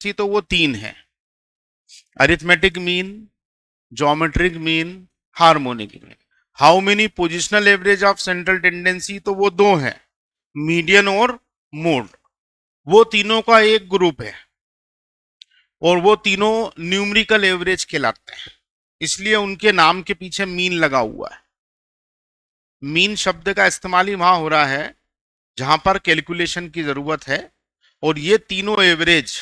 तो वो तीन है, arithmetic mean, geometric mean, harmonic mean. How many positional average of central tendency, तो वो दो है, मीडियन और मोड। वो तीनों का एक ग्रुप है और वो तीनों न्यूमेरिकल एवरेज कहलाते हैं, इसलिए उनके नाम के पीछे मीन लगा हुआ है। मीन शब्द का इस्तेमाल ही वहां हो रहा है जहां पर कैलकुलेशन की जरूरत है। और ये तीनों average,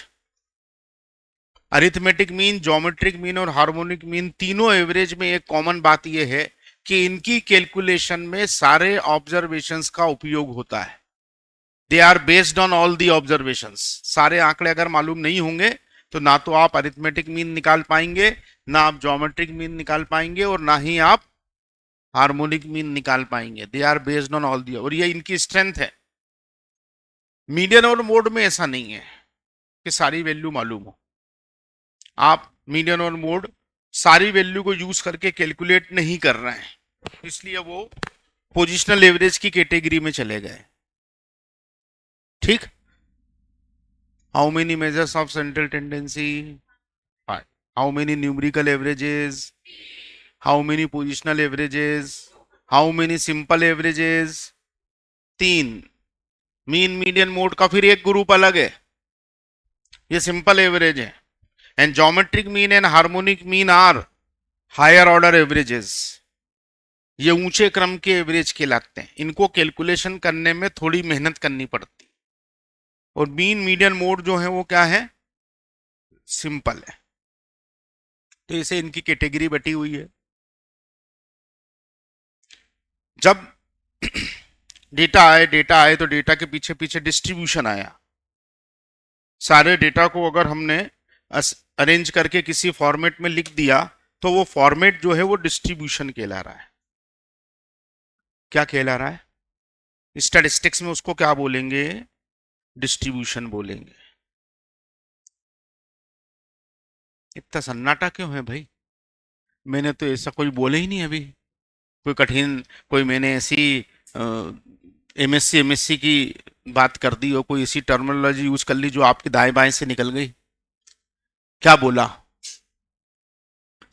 arithmetic mean, geometric mean और हार्मोनिक मीन, तीनों एवरेज में एक कॉमन बात यह है कि इनकी कैलकुलेशन में सारे ऑब्जर्वेशंस का उपयोग होता है। They are based on all the observations. सारे आंकड़े अगर मालूम नहीं होंगे तो ना तो आप अरिथमेटिक मीन निकाल पाएंगे, ना आप ज्योमेट्रिक मीन निकाल पाएंगे और ना ही आप हार्मोनिक मीन निकाल पाएंगे। They are based on all the, और ये इनकी स्ट्रेंथ है। मीडियन और मोड में ऐसा नहीं है कि सारी वैल्यू मालूम हो। आप मीडियन और मोड सारी वैल्यू को यूज करके कैलकुलेट नहीं कर रहे हैं, इसलिए वो पोजिशनल एवरेज की कैटेगरी में चले गए। ठीक। How many measures of central tendency, how many numerical averages, how many positional averages, how many simple averages, तीन। मीन, मीडियन, मोड का फिर एक ग्रुप अलग है, ये सिंपल एवरेज है। And geometric mean and harmonic mean are higher order averages, ये ऊंचे क्रम के एवरेज कहलाते हैं। इनको कैलकुलेशन करने में थोड़ी मेहनत करनी पड़ती। और मीन, मीडियन, मोड जो है वो क्या है, सिंपल है। तो इसे इनकी कैटेगरी बटी हुई है। जब डेटा आए तो डेटा के पीछे पीछे डिस्ट्रीब्यूशन आया। सारे डेटा को अगर हमने अरेंज करके किसी फॉर्मेट में लिख दिया तो वो फॉर्मेट जो है वो डिस्ट्रीब्यूशन कहला रहा है। क्या कहला रहा है? स्टैटिस्टिक्स में उसको क्या बोलेंगे? डिस्ट्रीब्यूशन बोलेंगे। इतना सन्नाटा क्यों है भाई? मैंने तो ऐसा कोई बोले ही नहीं अभी, कोई कठिन, कोई मैंने ऐसी एमएससी की बात कर दी और कोई ऐसी टर्मिनोलॉजी यूज कर ली जो आपके दाएं बाएं से निकल गई। क्या बोला?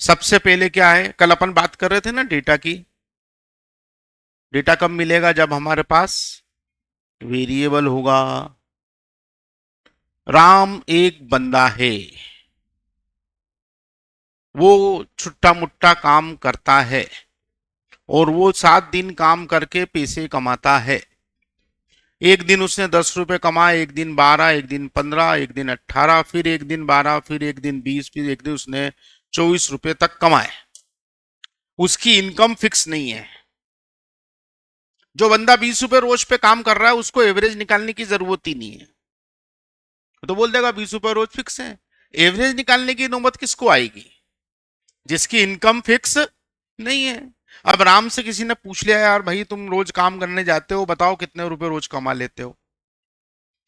सबसे पहले क्या है, कल अपन बात कर रहे थे ना डेटा की। डेटा कब मिलेगा? जब हमारे पास वेरिएबल होगा। राम एक बंदा है, वो छुट्टा मुट्टा काम करता है और वो 7 दिन काम करके पैसे कमाता है। एक दिन उसने 10 रुपए कमाए, एक दिन 12, एक दिन 15, एक दिन 18, फिर एक दिन 12, फिर एक दिन 20, फिर एक दिन उसने 24 रुपए तक कमाए। उसकी इनकम फिक्स नहीं है। जो बंदा 20 रुपए रोज पे काम कर रहा है उसको एवरेज निकालने की जरूरत ही नहीं है, तो बोल देगा 20 रुपए रोज फिक्स है। एवरेज निकालने की नौबत किसको आएगी? जिसकी इनकम फिक्स नहीं है। अब राम से किसी ने पूछ लिया, यार भाई तुम रोज काम करने जाते हो, बताओ कितने रुपए रोज कमा लेते हो?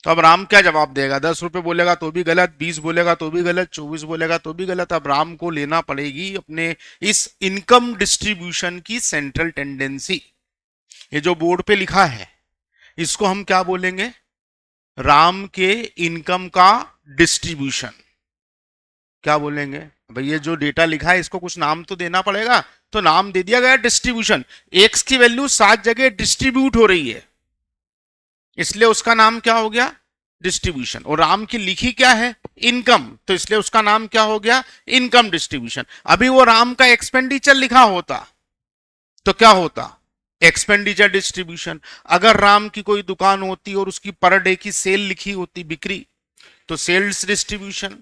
तो अब राम क्या जवाब देगा? 10 रुपए बोलेगा तो भी गलत, 20 बोलेगा तो भी गलत, 24 बोलेगा तो भी गलत। अब राम को लेना पड़ेगी अपने इस इनकम डिस्ट्रीब्यूशन की सेंट्रल टेंडेंसी। ये जो बोर्ड पे लिखा है इसको हम क्या बोलेंगे? राम के इनकम का डिस्ट्रीब्यूशन। क्या बोलेंगे? भाई ये जो डेटा लिखा है इसको कुछ नाम तो देना पड़ेगा, तो नाम दे दिया गया डिस्ट्रीब्यूशन। एक्स की वैल्यू 7 जगह डिस्ट्रीब्यूट हो रही है, इसलिए उसका नाम क्या हो गया? डिस्ट्रीब्यूशन। और राम की लिखी क्या है? इनकम, तो इसलिए उसका नाम क्या हो गया? Income distribution. अभी वो राम का एक्सपेंडिचर लिखा होता तो क्या होता? Expenditure distribution. अगर राम की कोई दुकान होती और उसकी पर डे की सेल लिखी होती, बिक्री, तो सेल्स डिस्ट्रीब्यूशन।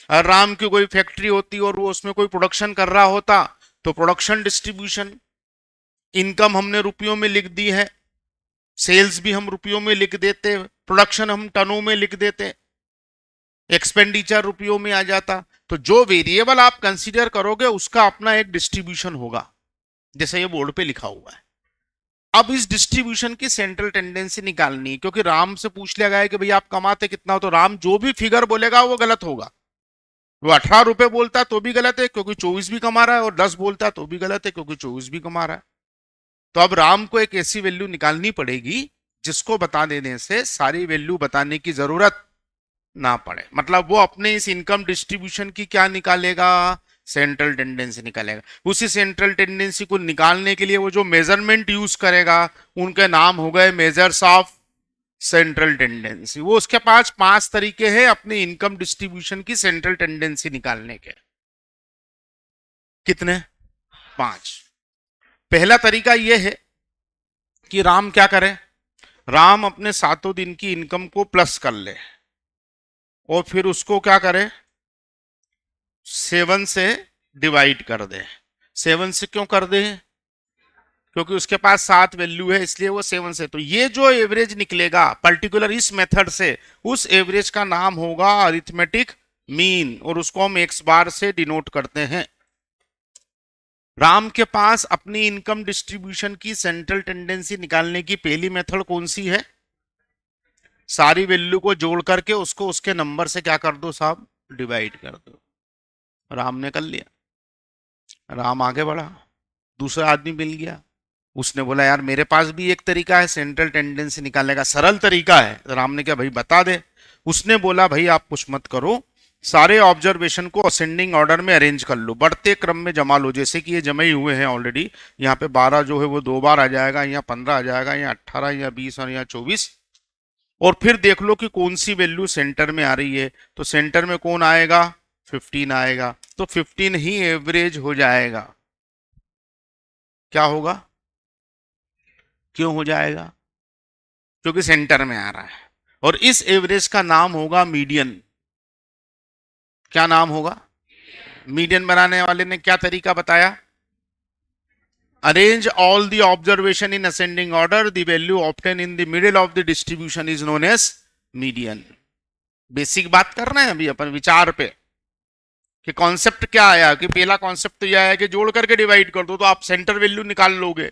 अगर राम की कोई फैक्ट्री होती और वो उसमें कोई प्रोडक्शन कर रहा होता तो प्रोडक्शन डिस्ट्रीब्यूशन। इनकम हमने रुपयों में लिख दी है, सेल्स भी हम रुपयों में लिख देते, प्रोडक्शन हम टनों में लिख देते, एक्सपेंडिचर रुपयों में आ जाता। तो जो वेरिएबल आप कंसीडर करोगे उसका अपना एक डिस्ट्रीब्यूशन होगा, जैसे ये बोर्ड पे लिखा हुआ है। अब इस डिस्ट्रीब्यूशन की सेंट्रल टेंडेंसी निकालनी है, क्योंकि राम से पूछ लिया गया है कि भाई आप कमाते कितना हो, तो राम जो भी फिगर बोलेगा वो गलत होगा। वो 18 रुपए बोलता है तो भी गलत है क्योंकि 24 भी कमा रहा है, और 10 बोलता है तो भी गलत है क्योंकि 24 भी कमा रहा है। तो अब राम को एक ऐसी वैल्यू निकालनी पड़ेगी जिसको बता देने से सारी वैल्यू बताने की जरूरत ना पड़े। मतलब वो अपने इस इनकम डिस्ट्रीब्यूशन की क्या निकालेगा, सेंट्रल टेंडेंसी निकालेगा। उसी सेंट्रल टेंडेंसी को निकालने के लिए वो जो मेजरमेंट यूज करेगा उनके नाम हो गए मेजर्स ऑफ सेंट्रल टेंडेंसी। वो उसके पास 5 तरीके हैं अपनी इनकम डिस्ट्रीब्यूशन की सेंट्रल टेंडेंसी निकालने के। कितने? 5। पहला तरीका यह है कि राम क्या करे, राम अपने सातों दिन की इनकम को प्लस कर ले और फिर उसको क्या करे, 7 से डिवाइड कर दे। 7 से क्यों कर दे, क्योंकि उसके पास 7 वैल्यू है इसलिए वो 7 से। तो ये जो एवरेज निकलेगा पर्टिकुलर इस मेथड से, उस एवरेज का नाम होगा अरिथमेटिक मीन और उसको हम एक्स बार से डिनोट करते हैं। राम के पास अपनी इनकम डिस्ट्रीब्यूशन की सेंट्रल टेंडेंसी निकालने की पहली मेथड कौन सी है, सारी वैल्यू को जोड़ करके उसको उसके नंबर से क्या कर दो साहब, डिवाइड कर दो। राम ने कर लिया, राम आगे बढ़ा, दूसरा आदमी मिल गया, उसने बोला यार मेरे पास भी एक तरीका है सेंट्रल टेंडेंसी निकालने का, सरल तरीका है। राम ने क्या भाई बता दे। उसने बोला भाई आप कुछ मत करो, सारे ऑब्जर्वेशन को असेंडिंग ऑर्डर में अरेंज कर लो, बढ़ते क्रम में जमा लो। जैसे कि ये जमे हुए हैं ऑलरेडी, यहाँ पे 12 जो है वो 2 बार आ जाएगा, यहाँ 15 आ जाएगा, यहाँ 18, यहाँ 20 और यहाँ 24। और फिर देख लो कि कौन सी वैल्यू सेंटर में आ रही है। तो सेंटर में कौन आएगा, 15 आएगा। तो 15 ही एवरेज हो जाएगा। क्या होगा, क्यों हो जाएगा, क्योंकि सेंटर में आ रहा है। और इस एवरेज का नाम होगा मीडियन। क्या नाम होगा, मीडियन बनाने वाले ने क्या तरीका बताया, arrange all the observation in ascending order, the value obtain in the middle of the distribution is known as median. Basic बात कर रहे हैं अभी अपन विचार पे कि कॉन्सेप्ट क्या आया, कि पहला कॉन्सेप्ट तो यह आया कि जोड़ करके डिवाइड कर दो तो आप सेंटर वैल्यू निकाल लोगे।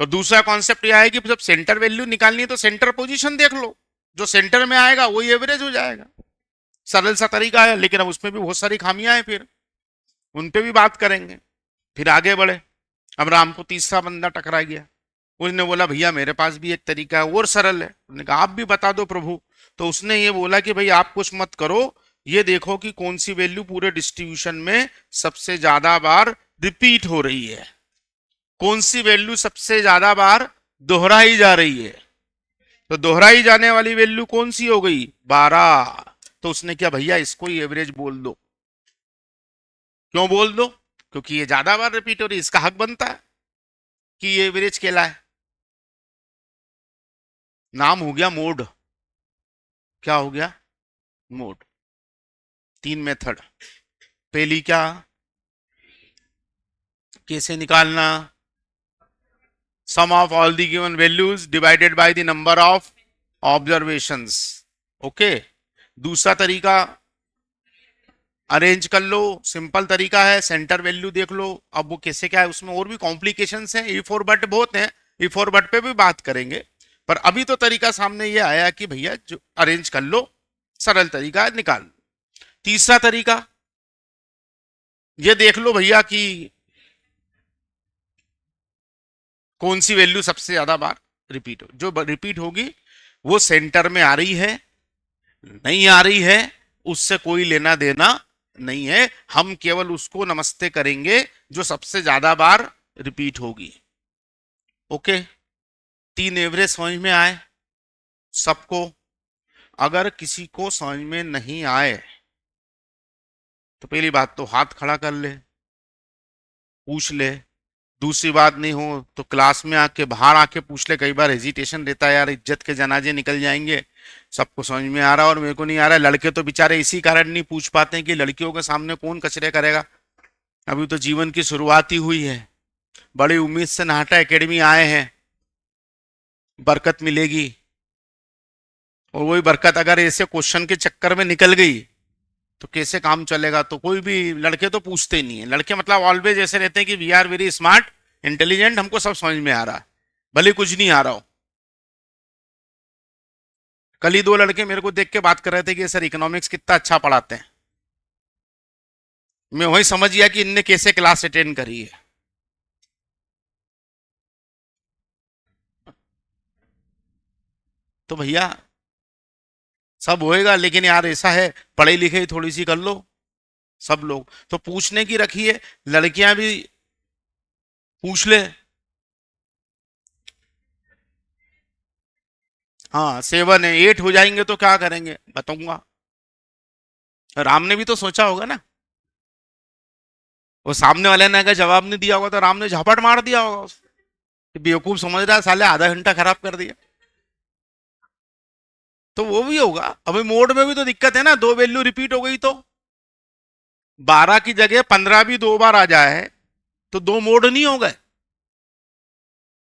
तो दूसरा कॉन्सेप्ट यह है कि जब सेंटर वैल्यू निकालनी है तो सेंटर पोजीशन देख लो, जो सेंटर में आएगा वही एवरेज हो जाएगा। सरल सा तरीका है, लेकिन अब उसमें भी बहुत सारी खामियां हैं, फिर उन पे भी बात करेंगे। फिर आगे बढ़े। अब राम को तीसरा बंदा टकरा गया, उसने बोला भैया मेरे पास भी एक तरीका है और सरल है। उसने कहा आप भी बता दो प्रभु। तो उसने ये बोला कि भाई आप कुछ मत करो, ये देखो कि कौन सी वैल्यू पूरे डिस्ट्रीब्यूशन में सबसे ज्यादा बार रिपीट हो रही है, कौन सी वैल्यू सबसे ज्यादा बार दोहराई जा रही है। तो दोहराई जाने वाली वैल्यू कौन सी हो गई, 12। तो उसने क्या भैया इसको ही एवरेज बोल दो। क्यों बोल दो, क्योंकि ये ज्यादा बार रिपीट हो रही है, इसका हक बनता है कि ये एवरेज कहलाए। नाम हो गया मोड। क्या हो गया, मोड। 3 मेथड। पहली क्या, कैसे निकालना, sum of all the given values divided by the number of observations. Okay. दूसरा तरीका अरेंज कर लो, सिंपल तरीका है, सेंटर वैल्यू देख लो। अब वो कैसे क्या है, उसमें और भी कॉम्प्लिकेशंस हैं, इफ और बट बहुत हैं, इफ और बट पे भी बात करेंगे। पर अभी तो तरीका सामने ये आया कि भैया जो अरेंज कर लो, सरल तरीका है, निकाल लो। तीसरा तरीका ये देख लो भैया कि कौन सी वैल्यू सबसे ज्यादा बार रिपीट हो, जो रिपीट होगी वो सेंटर में आ रही है, नहीं आ रही है, उससे कोई लेना देना नहीं है। हम केवल उसको नमस्ते करेंगे जो सबसे ज्यादा बार रिपीट होगी। ओके। 3 एवरेज समझ में आए सबको। अगर किसी को समझ में नहीं आए तो पहली बात तो हाथ खड़ा कर ले, पूछ ले। दूसरी बात नहीं हो तो क्लास में आके बाहर आके पूछ ले, कई बार हेजिटेशन रहता है यार, इज्जत के जनाजे निकल जाएंगे। सबको समझ में आ रहा और मेरे को नहीं आ रहा है। लड़के तो बेचारे इसी कारण नहीं पूछ पाते हैं कि लड़कियों के सामने कौन कचरे करेगा, अभी तो जीवन की शुरुआत ही हुई है, बड़ी उम्मीद से नाटा एकेडमी आए हैं, बरकत मिलेगी। और वही बरकत अगर ऐसे क्वेश्चन के चक्कर में निकल गई तो कैसे काम चलेगा। तो कोई भी लड़के तो पूछते ही नहीं है, लड़के मतलब ऑलवेज ऐसे रहते हैं कि we are very smart intelligent, हमको सब समझ में आ रहा है, भले कुछ नहीं आ रहा हो। कल ही 2 लड़के मेरे को देख के बात कर रहे थे कि सर इकोनॉमिक्स कितना अच्छा पढ़ाते हैं। मैं वही समझ गया कि इनने कैसे क्लास अटेंड करी है। तो भैया सब होएगा, लेकिन यार ऐसा है, पढ़े लिखे ही थोड़ी सी कर लो सब लोग, तो पूछने की रखिए, लड़कियां भी पूछ ले। हाँ 7 है, 8 हो जाएंगे तो क्या करेंगे बताऊंगा। राम ने भी तो सोचा होगा ना, वो सामने वाले ने अगर जवाब नहीं दिया होगा तो राम ने झापट मार दिया होगा उसको, कि बेवकूफ समझ रहा है साले, आधा घंटा खराब कर दिया। तो वो भी होगा। अभी मोड में भी तो दिक्कत है ना, दो वैल्यू रिपीट हो गई तो 12 की जगह 15 भी 2 बार आ जाए तो 2 मोड नहीं हो गए,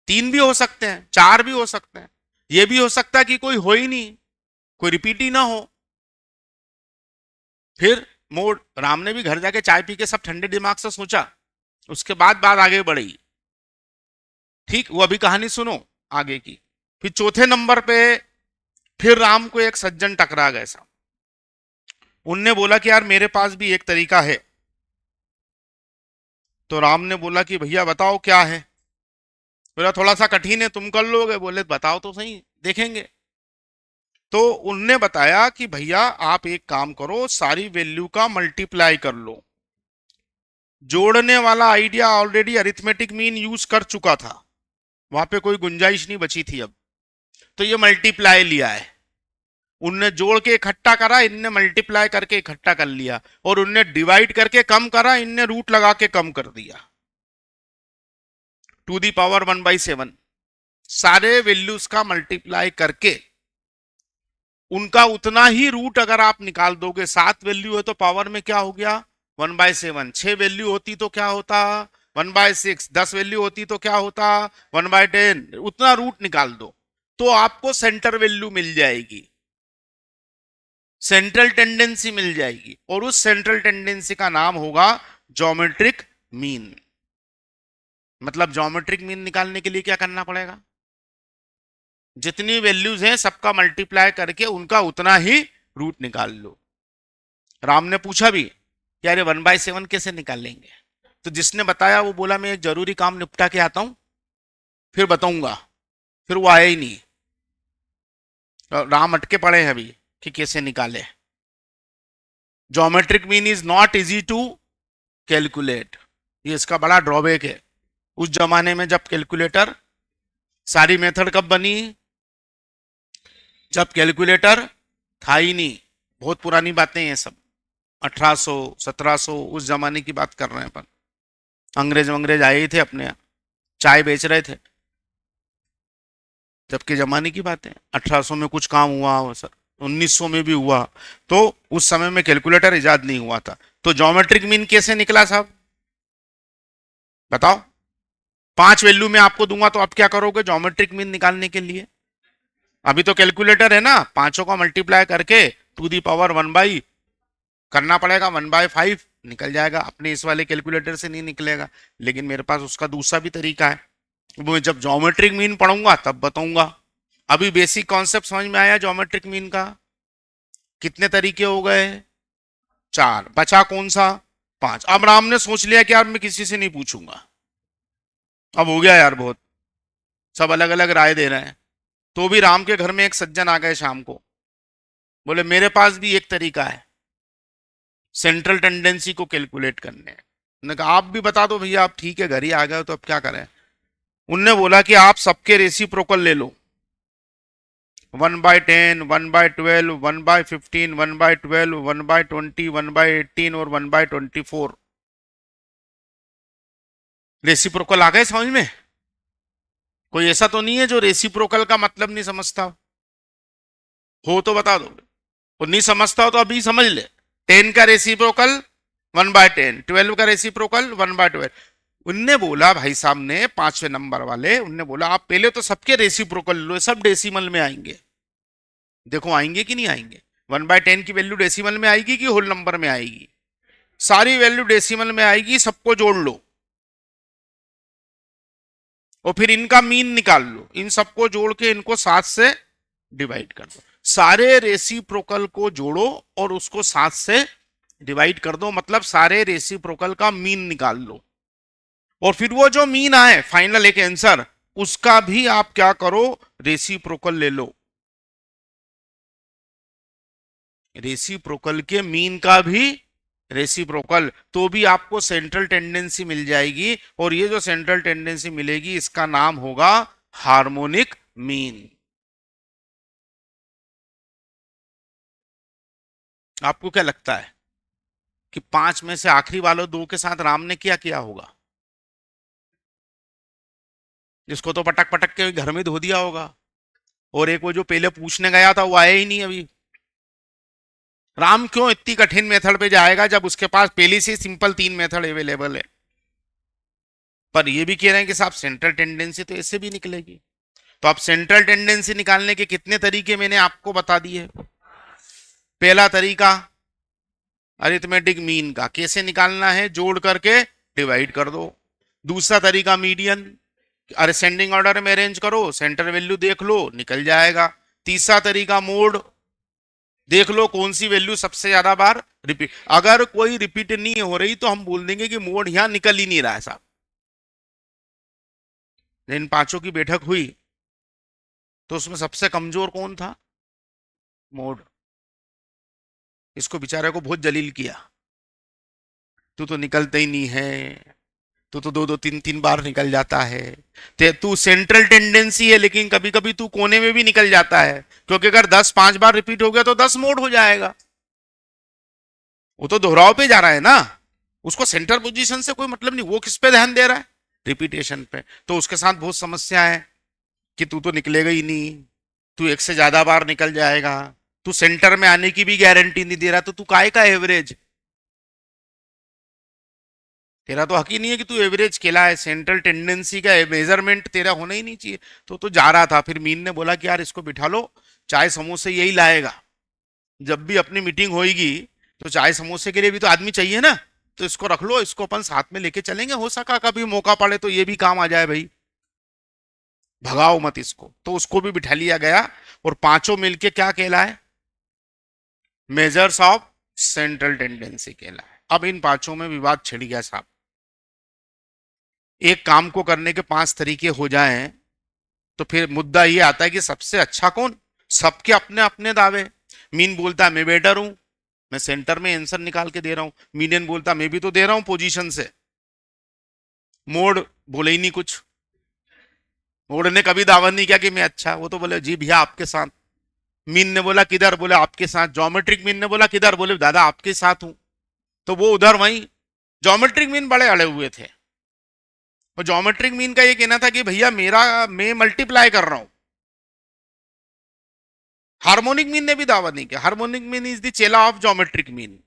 3 भी हो सकते हैं, 4 भी हो सकते हैं। ये भी हो सकता है कि कोई हो ही नहीं, कोई रिपीट ही ना हो। फिर मोड, राम ने भी घर जाके चाय पी के सब ठंडे दिमाग से सोचा, उसके बाद बात आगे बढ़ी। ठीक, वो अभी कहानी सुनो आगे की। फिर चौथे नंबर पे फिर राम को एक सज्जन टकरा गए साहब। उनने बोला कि यार मेरे पास भी एक तरीका है। तो राम ने बोला कि भैया बताओ क्या है। बोला थोड़ा सा कठिन है, तुम कर लोगे? बोले बताओ तो सही, देखेंगे। तो उनने बताया कि भैया आप एक काम करो, सारी वैल्यू का मल्टीप्लाई कर लो। जोड़ने वाला idea already arithmetic mean use कर चुका था, वहां पे कोई गुंजाइश नहीं बची थी अब। तो ये मल्टीप्लाई लिया है, उनने जोड़ के इकट्ठा करा, इनने मल्टीप्लाई करके इकट्ठा कर लिया, और उनने डिवाइड करके कम करा, इनने रूट लगा के कम कर दिया। 2 दी पावर 1/7 सारे वैल्यूज का मल्टीप्लाई करके उनका उतना ही रूट अगर आप निकाल दोगे, 7 वैल्यू है तो पावर में क्या हो गया 1/7, 6 वैल्यू होती तो क्या होता 1/6, 10 वैल्यू होती तो क्या होता 1/10, उतना रूट निकाल दो तो आपको सेंटर वैल्यू मिल जाएगी, सेंट्रल टेंडेंसी मिल जाएगी, और उस सेंट्रल टेंडेंसी का नाम होगा ज्योमेट्रिक मीन। मतलब ज्योमेट्रिक मीन निकालने के लिए क्या करना पड़ेगा, जितनी वैल्यूज हैं सबका मल्टीप्लाई करके उनका उतना ही रूट निकाल लो। राम ने पूछा भी कि अरे 1/7 कैसे निकालेंगे, तो जिसने बताया वो बोला मैं एक जरूरी काम निपटा के आता हूं, फिर बताऊंगा। फिर वो आया ही नहीं। राम अटके पड़े हैं अभी कि कैसे निकाले। Geometric mean is not easy to calculate, ये इसका बड़ा ड्रॉबैक है। उस जमाने में जब कैलकुलेटर, सारी मेथड कब बनी, जब कैलकुलेटर था ही नहीं। बहुत पुरानी बातें हैं सब, 1800 1700 उस जमाने की बात कर रहे हैं अपन। अंग्रेज अंग्रेज आए ही थे अपने यहाँ, चाय बेच रहे थे, तब के जमाने की बात है। 1800 में कुछ काम हुआ हो सर, 1900 में भी हुआ, तो उस समय में कैलकुलेटर इजाद नहीं हुआ था। तो ज्योमेट्रिक मीन कैसे निकला साहब बताओ। 5 वैल्यू में आपको दूंगा तो आप क्या करोगे ज्योमेट्रिक मीन निकालने के लिए? अभी तो कैलकुलेटर है ना, पांचों का मल्टीप्लाई करके 2 दी पावर 1 करना पड़ेगा, 1/5 निकल जाएगा। अपने इस वाले कैलकुलेटर से नहीं निकलेगा, लेकिन मेरे पास उसका दूसरा भी तरीका है, वो जब ज्योमेट्रिक मीन पढ़ूंगा तब बताऊंगा। अभी बेसिक कॉन्सेप्ट समझ में आया ज्योमेट्रिक मीन का? कितने तरीके हो गए? 4, बचा कौन सा? 5। अब राम ने सोच लिया कि यार मैं किसी से नहीं पूछूंगा, अब हो गया यार बहुत, सब अलग अलग राय दे रहे हैं। तो भी राम के घर में एक सज्जन आ गए शाम को, बोले मेरे पास भी एक तरीका है सेंट्रल टेंडेंसी को कैलकुलेट करने। मैंने कहा आप भी बता दो भैया, आप ठीक है घर ही आ गए तो अब क्या करें। उनने बोला कि आप सबके रेसिप्रोकल ले लो, 1/10, 1/12, 1/15, 1/12, 1/20, 1/18 और 1/24। रेसिप्रोकल आ गए समझ में? कोई ऐसा तो नहीं है जो रेसिप्रोकल का मतलब नहीं समझता हो तो बता दो, और नहीं समझता हो तो अभी समझ ले। 10 का रेसिप्रोकल 1/10, 12 का रेसिप्रोकल 1/12। उनने बोला भाई साहब ने, 5वें नंबर वाले, उनने बोला आप पहले तो सबके रेसिप्रोकल लो, सब डेसिमल में आएंगे, देखो आएंगे कि नहीं आएंगे। 1/10 की वैल्यू डेसिमल में आएगी कि होल नंबर में आएगी? सारी वैल्यू डेसिमल में आएगी, सबको जोड़ लो और फिर इनका मीन निकाल लो, इन सबको जोड़ के इनको 7 से डिवाइड कर दो। सारे रेसिप्रोकल को जोड़ो और उसको 7 से डिवाइड कर दो, मतलब सारे रेसिप्रोकल का मीन निकाल लो, और फिर वो जो मीन आए फाइनल एक आंसर, उसका भी आप क्या करो रेसिप्रोकल ले लो। रेसिप्रोकल के मीन का भी रेसिप्रोकल, तो भी आपको सेंट्रल टेंडेंसी मिल जाएगी, और ये जो सेंट्रल टेंडेंसी मिलेगी इसका नाम होगा हार्मोनिक मीन। आपको क्या लगता है कि पांच में से आखिरी वालों दो के साथ राम ने क्या किया होगा? जिसको तो पटक पटक के घर में धो दिया होगा, और एक वो जो पहले पूछने गया था वो आया ही नहीं अभी। राम क्यों इतनी कठिन मेथड पे जाएगा जब उसके पास पहले से सिंपल तीन मेथड अवेलेबल है? पर ये भी कह रहे हैं कि साहब सेंट्रल टेंडेंसी तो ऐसे भी निकलेगी। तो अब सेंट्रल टेंडेंसी निकालने के कितने तरीके मैंने आपको बता दिए। पहला तरीका अरिथमेटिक मीन का, कैसे निकालना है, जोड़ करके डिवाइड कर दो। दूसरा तरीका मीडियन, असेंडिंग ऑर्डर में अरेंज करो, सेंटर वैल्यू देख लो, निकल जाएगा। तीसरा तरीका मोड, देख लो कौन सी वैल्यू सबसे ज्यादा बार रिपीट, अगर कोई रिपीट नहीं हो रही तो हम बोल देंगे कि मोड यहां निकल ही नहीं रहा है साहब। इन पांचों की बैठक हुई तो उसमें सबसे कमजोर कौन था? मोड। इसको बेचारे को बहुत जलील किया, तू तो निकलता ही नहीं है, तू तो दो दो तीन तीन बार निकल जाता है, तू सेंट्रल टेंडेंसी है लेकिन कभी कभी तू कोने में भी निकल जाता है, क्योंकि अगर 10 5 बार रिपीट हो गया तो 10 मोड हो जाएगा। वो तो दोहराव पे जा रहा है ना, उसको सेंटर पोजीशन से कोई मतलब नहीं, वो किस पे ध्यान दे रहा है? रिपीटेशन पे। तो उसके साथ बहुत समस्या है कि तू तो निकलेगा ही नहीं, तू एक से ज्यादा बार निकल जाएगा, तू सेंटर में आने की भी गारंटी नहीं दे रहा, तो तू काय का एवरेज? तेरा तो हक ही नहीं है कि तू एवरेज खेला है, सेंट्रल टेंडेंसी का मेजरमेंट तेरा होना ही नहीं चाहिए। तो जा रहा था, फिर मीन ने बोला कि यार इसको बिठा लो, चाय समोसे यही लाएगा, जब भी अपनी मीटिंग होगी तो चाय समोसे के लिए भी तो आदमी चाहिए ना, तो इसको रख लो, इसको अपन साथ में लेके चलेंगे, हो सका कभी मौका पड़े तो ये भी काम आ जाए भाई, भगाओ मत इसको। तो उसको भी बिठा लिया गया, और पांचों मिलके क्या कहलाए? मेजर्स ऑफ सेंट्रल टेंडेंसी कहलाए। अब इन पांचों में विवाद छिड़ गया साहब। एक काम को करने के पांच तरीके हो जाएं तो फिर मुद्दा ये आता है कि सबसे अच्छा कौन? सबके अपने अपने दावे। मीन बोलता है मैं बेटर हूं, मैं सेंटर में आंसर निकाल के दे रहा हूं। मीडियन बोलता मैं भी तो दे रहा हूं पोजीशन से। मोड बोले ही नहीं कुछ, मोड ने कभी दावा नहीं किया कि मैं अच्छा, वो तो बोले जी भैया आपके साथ। मीन ने बोला किधर? बोले आपके साथ। ज्योमेट्रिक मीन ने बोला किधर? बोले दादा आपके साथ हूं। तो वो उधर वहीं, ज्योमेट्रिक मीन बड़े अड़े हुए थे। और ज्योमेट्रिक मीन का ये कहना था कि भैया मेरा, मैं मल्टीप्लाई कर रहा हूं। हार्मोनिक मीन ने भी दावा नहीं किया, हार्मोनिक मीन इज द चेला ऑफ ज्योमेट्रिक मीन,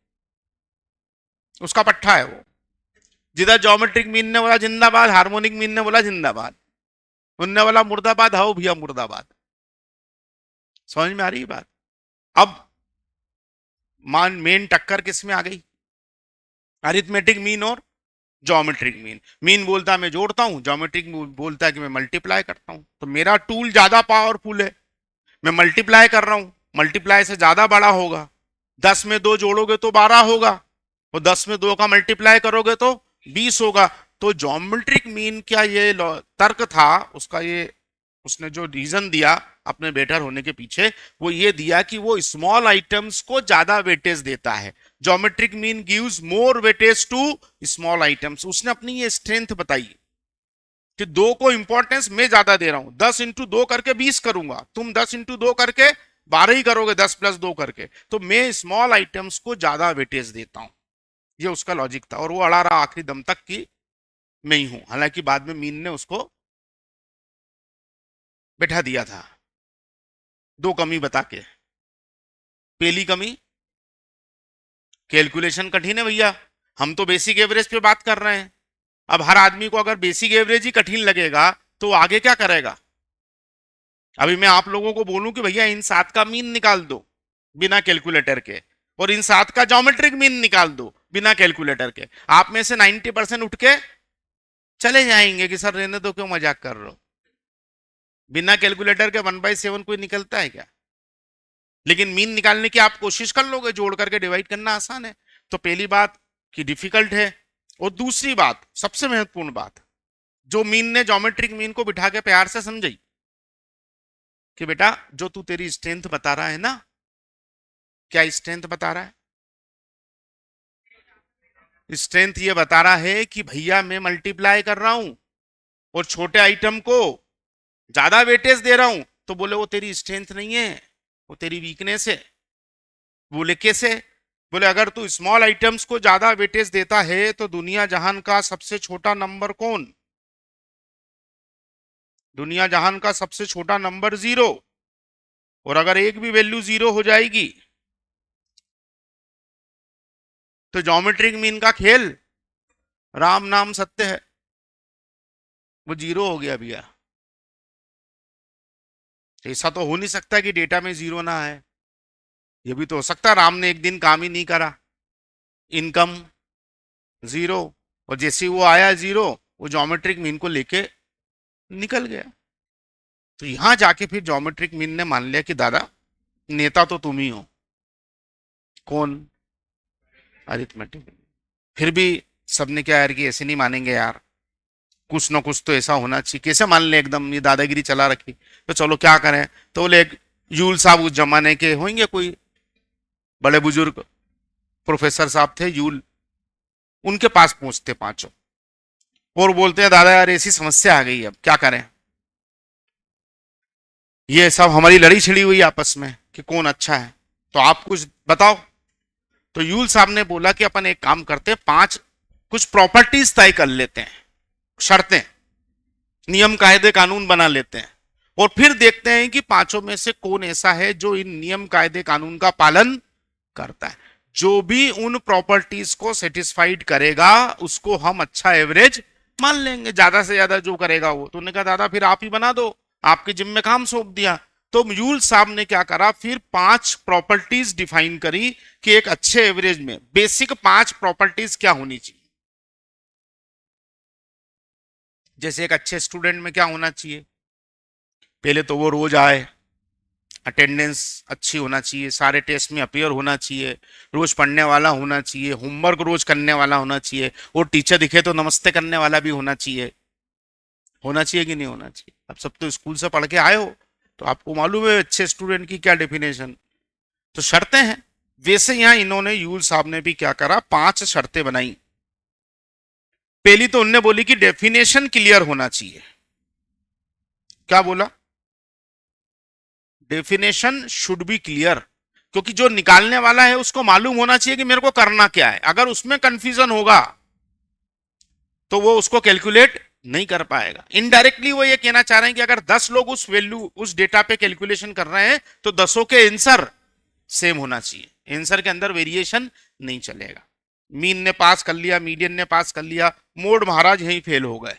उसका पट्टा है वो। जिधर ज्योमेट्रिक मीन ने बोला जिंदाबाद, हार्मोनिक मीन ने बोला जिंदाबाद, उनने बोला मुर्दाबाद, हाओ भैया मुर्दाबाद। समझ में आ रही है बात? अब मान मेन टक्कर किस में आ गई? अरिथमेटिक मीन और ज्योमेट्रिक मीन। मीन बोलता है मैं जोड़ता हूं, ज्योमेट्रिक बोलता है कि मैं मल्टीप्लाई करता हूं। तो मेरा टूल ज्यादा पावरफुल है, मैं मल्टीप्लाई कर रहा हूं, मल्टीप्लाई से ज्यादा बड़ा होगा। 10 में 2 जोड़ोगे तो 12 होगा, और 10 में 2 का मल्टीप्लाई करोगे तो 20 होगा। तो ज्योमेट्रिक मीन क्या ये तर्क था उसका, ये उसने जो रीजन दिया अपने बेटर होने के पीछे, वो ये दिया कि वो स्मॉल आइटम्स को ज्यादा वेटेज देता है। Geometric mean gives more weightage to small items. उसने अपनी ये स्ट्रेंथ बताई कि दो को इंपॉर्टेंस मैं ज्यादा दे रहा हूं, 10 इंटू 2 करके 20 करूंगा, तुम 10 इंटू 2 करके 12 ही करोगे, 10 प्लस 2 करके, तो मैं स्मॉल आइटम्स को ज्यादा वेटेज देता हूं। ये उसका लॉजिक था, और वो अड़ा रहा आखिरी दम तक कि मैं ही हूं। हालांकि बाद में मीन ने उसको बैठा दिया था दो कमी बता के। पहली कमी, कैलकुलेशन कठिन है भैया, हम तो बेसिक एवरेज पे बात कर रहे हैं। अब हर आदमी को अगर बेसिक एवरेज ही कठिन लगेगा तो आगे क्या करेगा? अभी मैं आप लोगों को बोलूं कि भैया इन 7 का मीन निकाल दो बिना कैलकुलेटर के, और इन 7 का ज्योमेट्रिक मीन निकाल दो बिना कैलकुलेटर के, आप में से 90% उठ के चले जाएंगे कि सर रहने दो, क्यों मजाक कर रहे हो। बिना कैलकुलेटर के 1/7 कोई निकलता है क्या? लेकिन मीन निकालने की आप कोशिश कर लोगे, जोड़ करके डिवाइड करना आसान है। तो पहली बात कि डिफिकल्ट है, और दूसरी बात सबसे महत्वपूर्ण बात, जो मीन ने ज्योमेट्रिक मीन को बिठा के प्यार से समझाई कि बेटा जो तू तेरी स्ट्रेंथ बता रहा है ना, क्या स्ट्रेंथ बता रहा है? स्ट्रेंथ ये बता रहा है कि भैया मैं मल्टीप्लाई कर रहा हूं और छोटे आइटम को ज्यादा वेटेज दे रहा हूं, तो बोले वो तेरी स्ट्रेंथ नहीं है, वो तेरी वीकनेस है। बोले कैसे? बोले अगर तू स्मॉल आइटम्स को ज्यादा वेटेज देता है तो दुनिया जहान का सबसे छोटा नंबर कौन? दुनिया जहान का सबसे छोटा नंबर 0। और अगर एक भी वैल्यू 0 हो जाएगी तो ज्योमेट्रिक मीन का खेल राम नाम सत्य है, वो 0 हो गया भैया। ऐसा तो हो नहीं सकता कि डेटा में 0 ना है। ये भी तो हो सकता है राम ने एक दिन काम ही नहीं करा, इनकम 0, और जैसे ही वो आया 0, वो ज्योमेट्रिक मीन को लेके निकल गया। तो यहां जाके फिर ज्योमेट्रिक मीन ने मान लिया कि दादा नेता तो तुम ही हो। कौन? अरिथमेटिक। फिर भी सबने क्या यार कि ऐसे नहीं मानेंगे यार, कुछ ना कुछ तो ऐसा होना चाहिए, कैसे मान ले एकदम ये दादागिरी चला रखी। तो चलो क्या करें, तो बोले यूल साहब उस जमाने के होंगे कोई बड़े बुजुर्ग प्रोफेसर साहब थे यूल, उनके पास पहुंचते पांचों और बोलते हैं दादा यार ऐसी समस्या आ गई, अब क्या करें, ये सब हमारी लड़ी छिड़ी हुई आपस में कि कौन अच्छा है, तो आप कुछ बताओ। तो यूल साहब ने बोला कि अपन एक काम करते हैं, 5 कुछ प्रॉपर्टीज तय कर लेते हैं, शर्तें, नियम कायदे कानून बना लेते हैं, और फिर देखते हैं कि पांचों में से कौन ऐसा है जो इन नियम कायदे कानून का पालन करता है। जो भी उन प्रॉपर्टीज को सेटिस्फाइड करेगा उसको हम अच्छा एवरेज मान लेंगे, ज्यादा से ज्यादा जो करेगा वो। तो उन्होंने कहा दादा फिर आप ही बना दो, आपके जिम्मे काम सौंप दिया। तो यूल साहब ने क्या करा, फिर 5 प्रॉपर्टीज डिफाइन करी कि एक अच्छे एवरेज में बेसिक 5 प्रॉपर्टीज क्या होनी चाहिए। जैसे एक अच्छे स्टूडेंट में क्या होना चाहिए, पहले तो वो रोज आए, अटेंडेंस अच्छी होना चाहिए, सारे टेस्ट में अपीयर होना चाहिए, रोज पढ़ने वाला होना चाहिए, होमवर्क रोज करने वाला होना चाहिए, और टीचर दिखे तो नमस्ते करने वाला भी होना चाहिए। होना चाहिए कि नहीं होना चाहिए? अब सब तो स्कूल से पढ़ के आए हो तो आपको मालूम है अच्छे स्टूडेंट की क्या डेफिनेशन। तो शर्तें हैं, वैसे यहां इन्होंने यूल साहब ने भी क्या करा, 5 शर्तें बनाई। पहली तो उनने बोली कि डेफिनेशन क्लियर होना चाहिए। क्या बोला? डेफिनेशन शुड बी क्लियर, क्योंकि जो निकालने वाला है उसको मालूम होना चाहिए कि मेरे को करना क्या है। अगर उसमें कंफ्यूजन होगा तो वो उसको कैलकुलेट नहीं कर पाएगा। इनडायरेक्टली वो ये कहना चाह रहे हैं कि अगर 10 लोग उस वैल्यू उस डेटा पे कैलकुलेशन कर रहे हैं तो 10 के आंसर सेम होना चाहिए, आंसर के अंदर वेरिएशन नहीं चलेगा। मीन ने पास कर लिया, मीडियन ने पास कर लिया, मोड महाराज यहीं फेल हो गए।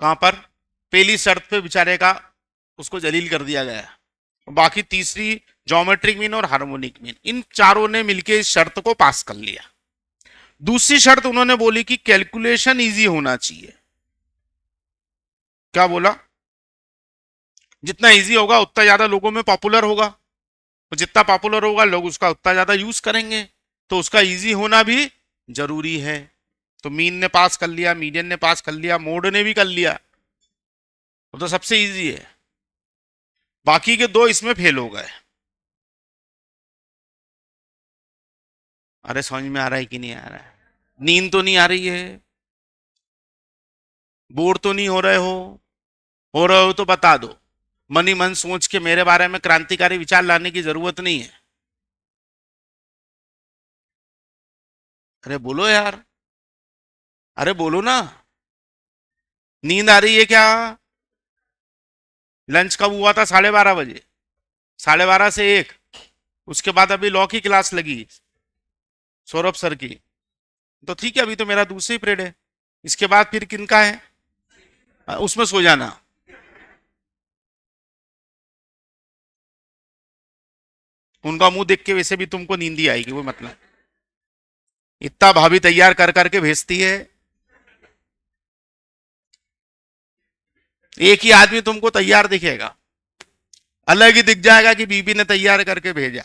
कहां पर? पहली शर्त पे बेचारे का उसको जलील कर दिया गया। बाकी तीसरी ज्योमेट्रिक मीन और हार्मोनिक मीन, इन चारों ने मिलकर इस शर्त को पास कर लिया। दूसरी शर्त उन्होंने बोली कि कैलकुलेशन इजी होना चाहिए। क्या बोला? जितना इजी होगा उतना ज्यादा लोगों में पॉपुलर होगा, और जितना पॉपुलर होगा लोग उसका उतना ज्यादा यूज करेंगे, तो उसका इजी होना भी जरूरी है। तो मीन ने पास कर लिया, मीडियन ने पास कर लिया, मोड ने भी कर लिया, वो तो सबसे इजी है। बाकी के 2 इसमें फेल हो गए। अरे समझ में आ रहा है कि नहीं आ रहा है? नींद तो नहीं आ रही है? बोर तो नहीं हो रहे हो तो बता दो, मन ही मन सोच के मेरे बारे में क्रांतिकारी विचार लाने की जरूरत नहीं है। अरे बोलो यार, अरे बोलो ना। नींद आ रही है क्या? लंच कब हुआ था? 12:30 बजे, 12:30 से 1, उसके बाद अभी लॉ की क्लास लगी सौरभ सर की। तो ठीक है, अभी तो मेरा दूसरी पीरियड है, इसके बाद फिर किनका है? उसमें सो जाना। उनका मुंह देख के वैसे भी तुमको नींद ही आएगी, वो मतलब इतना भाभी तैयार कर करके भेजती है, एक ही आदमी तुमको तैयार दिखेगा, अलग ही दिख जाएगा कि बीबी ने तैयार करके भेजा।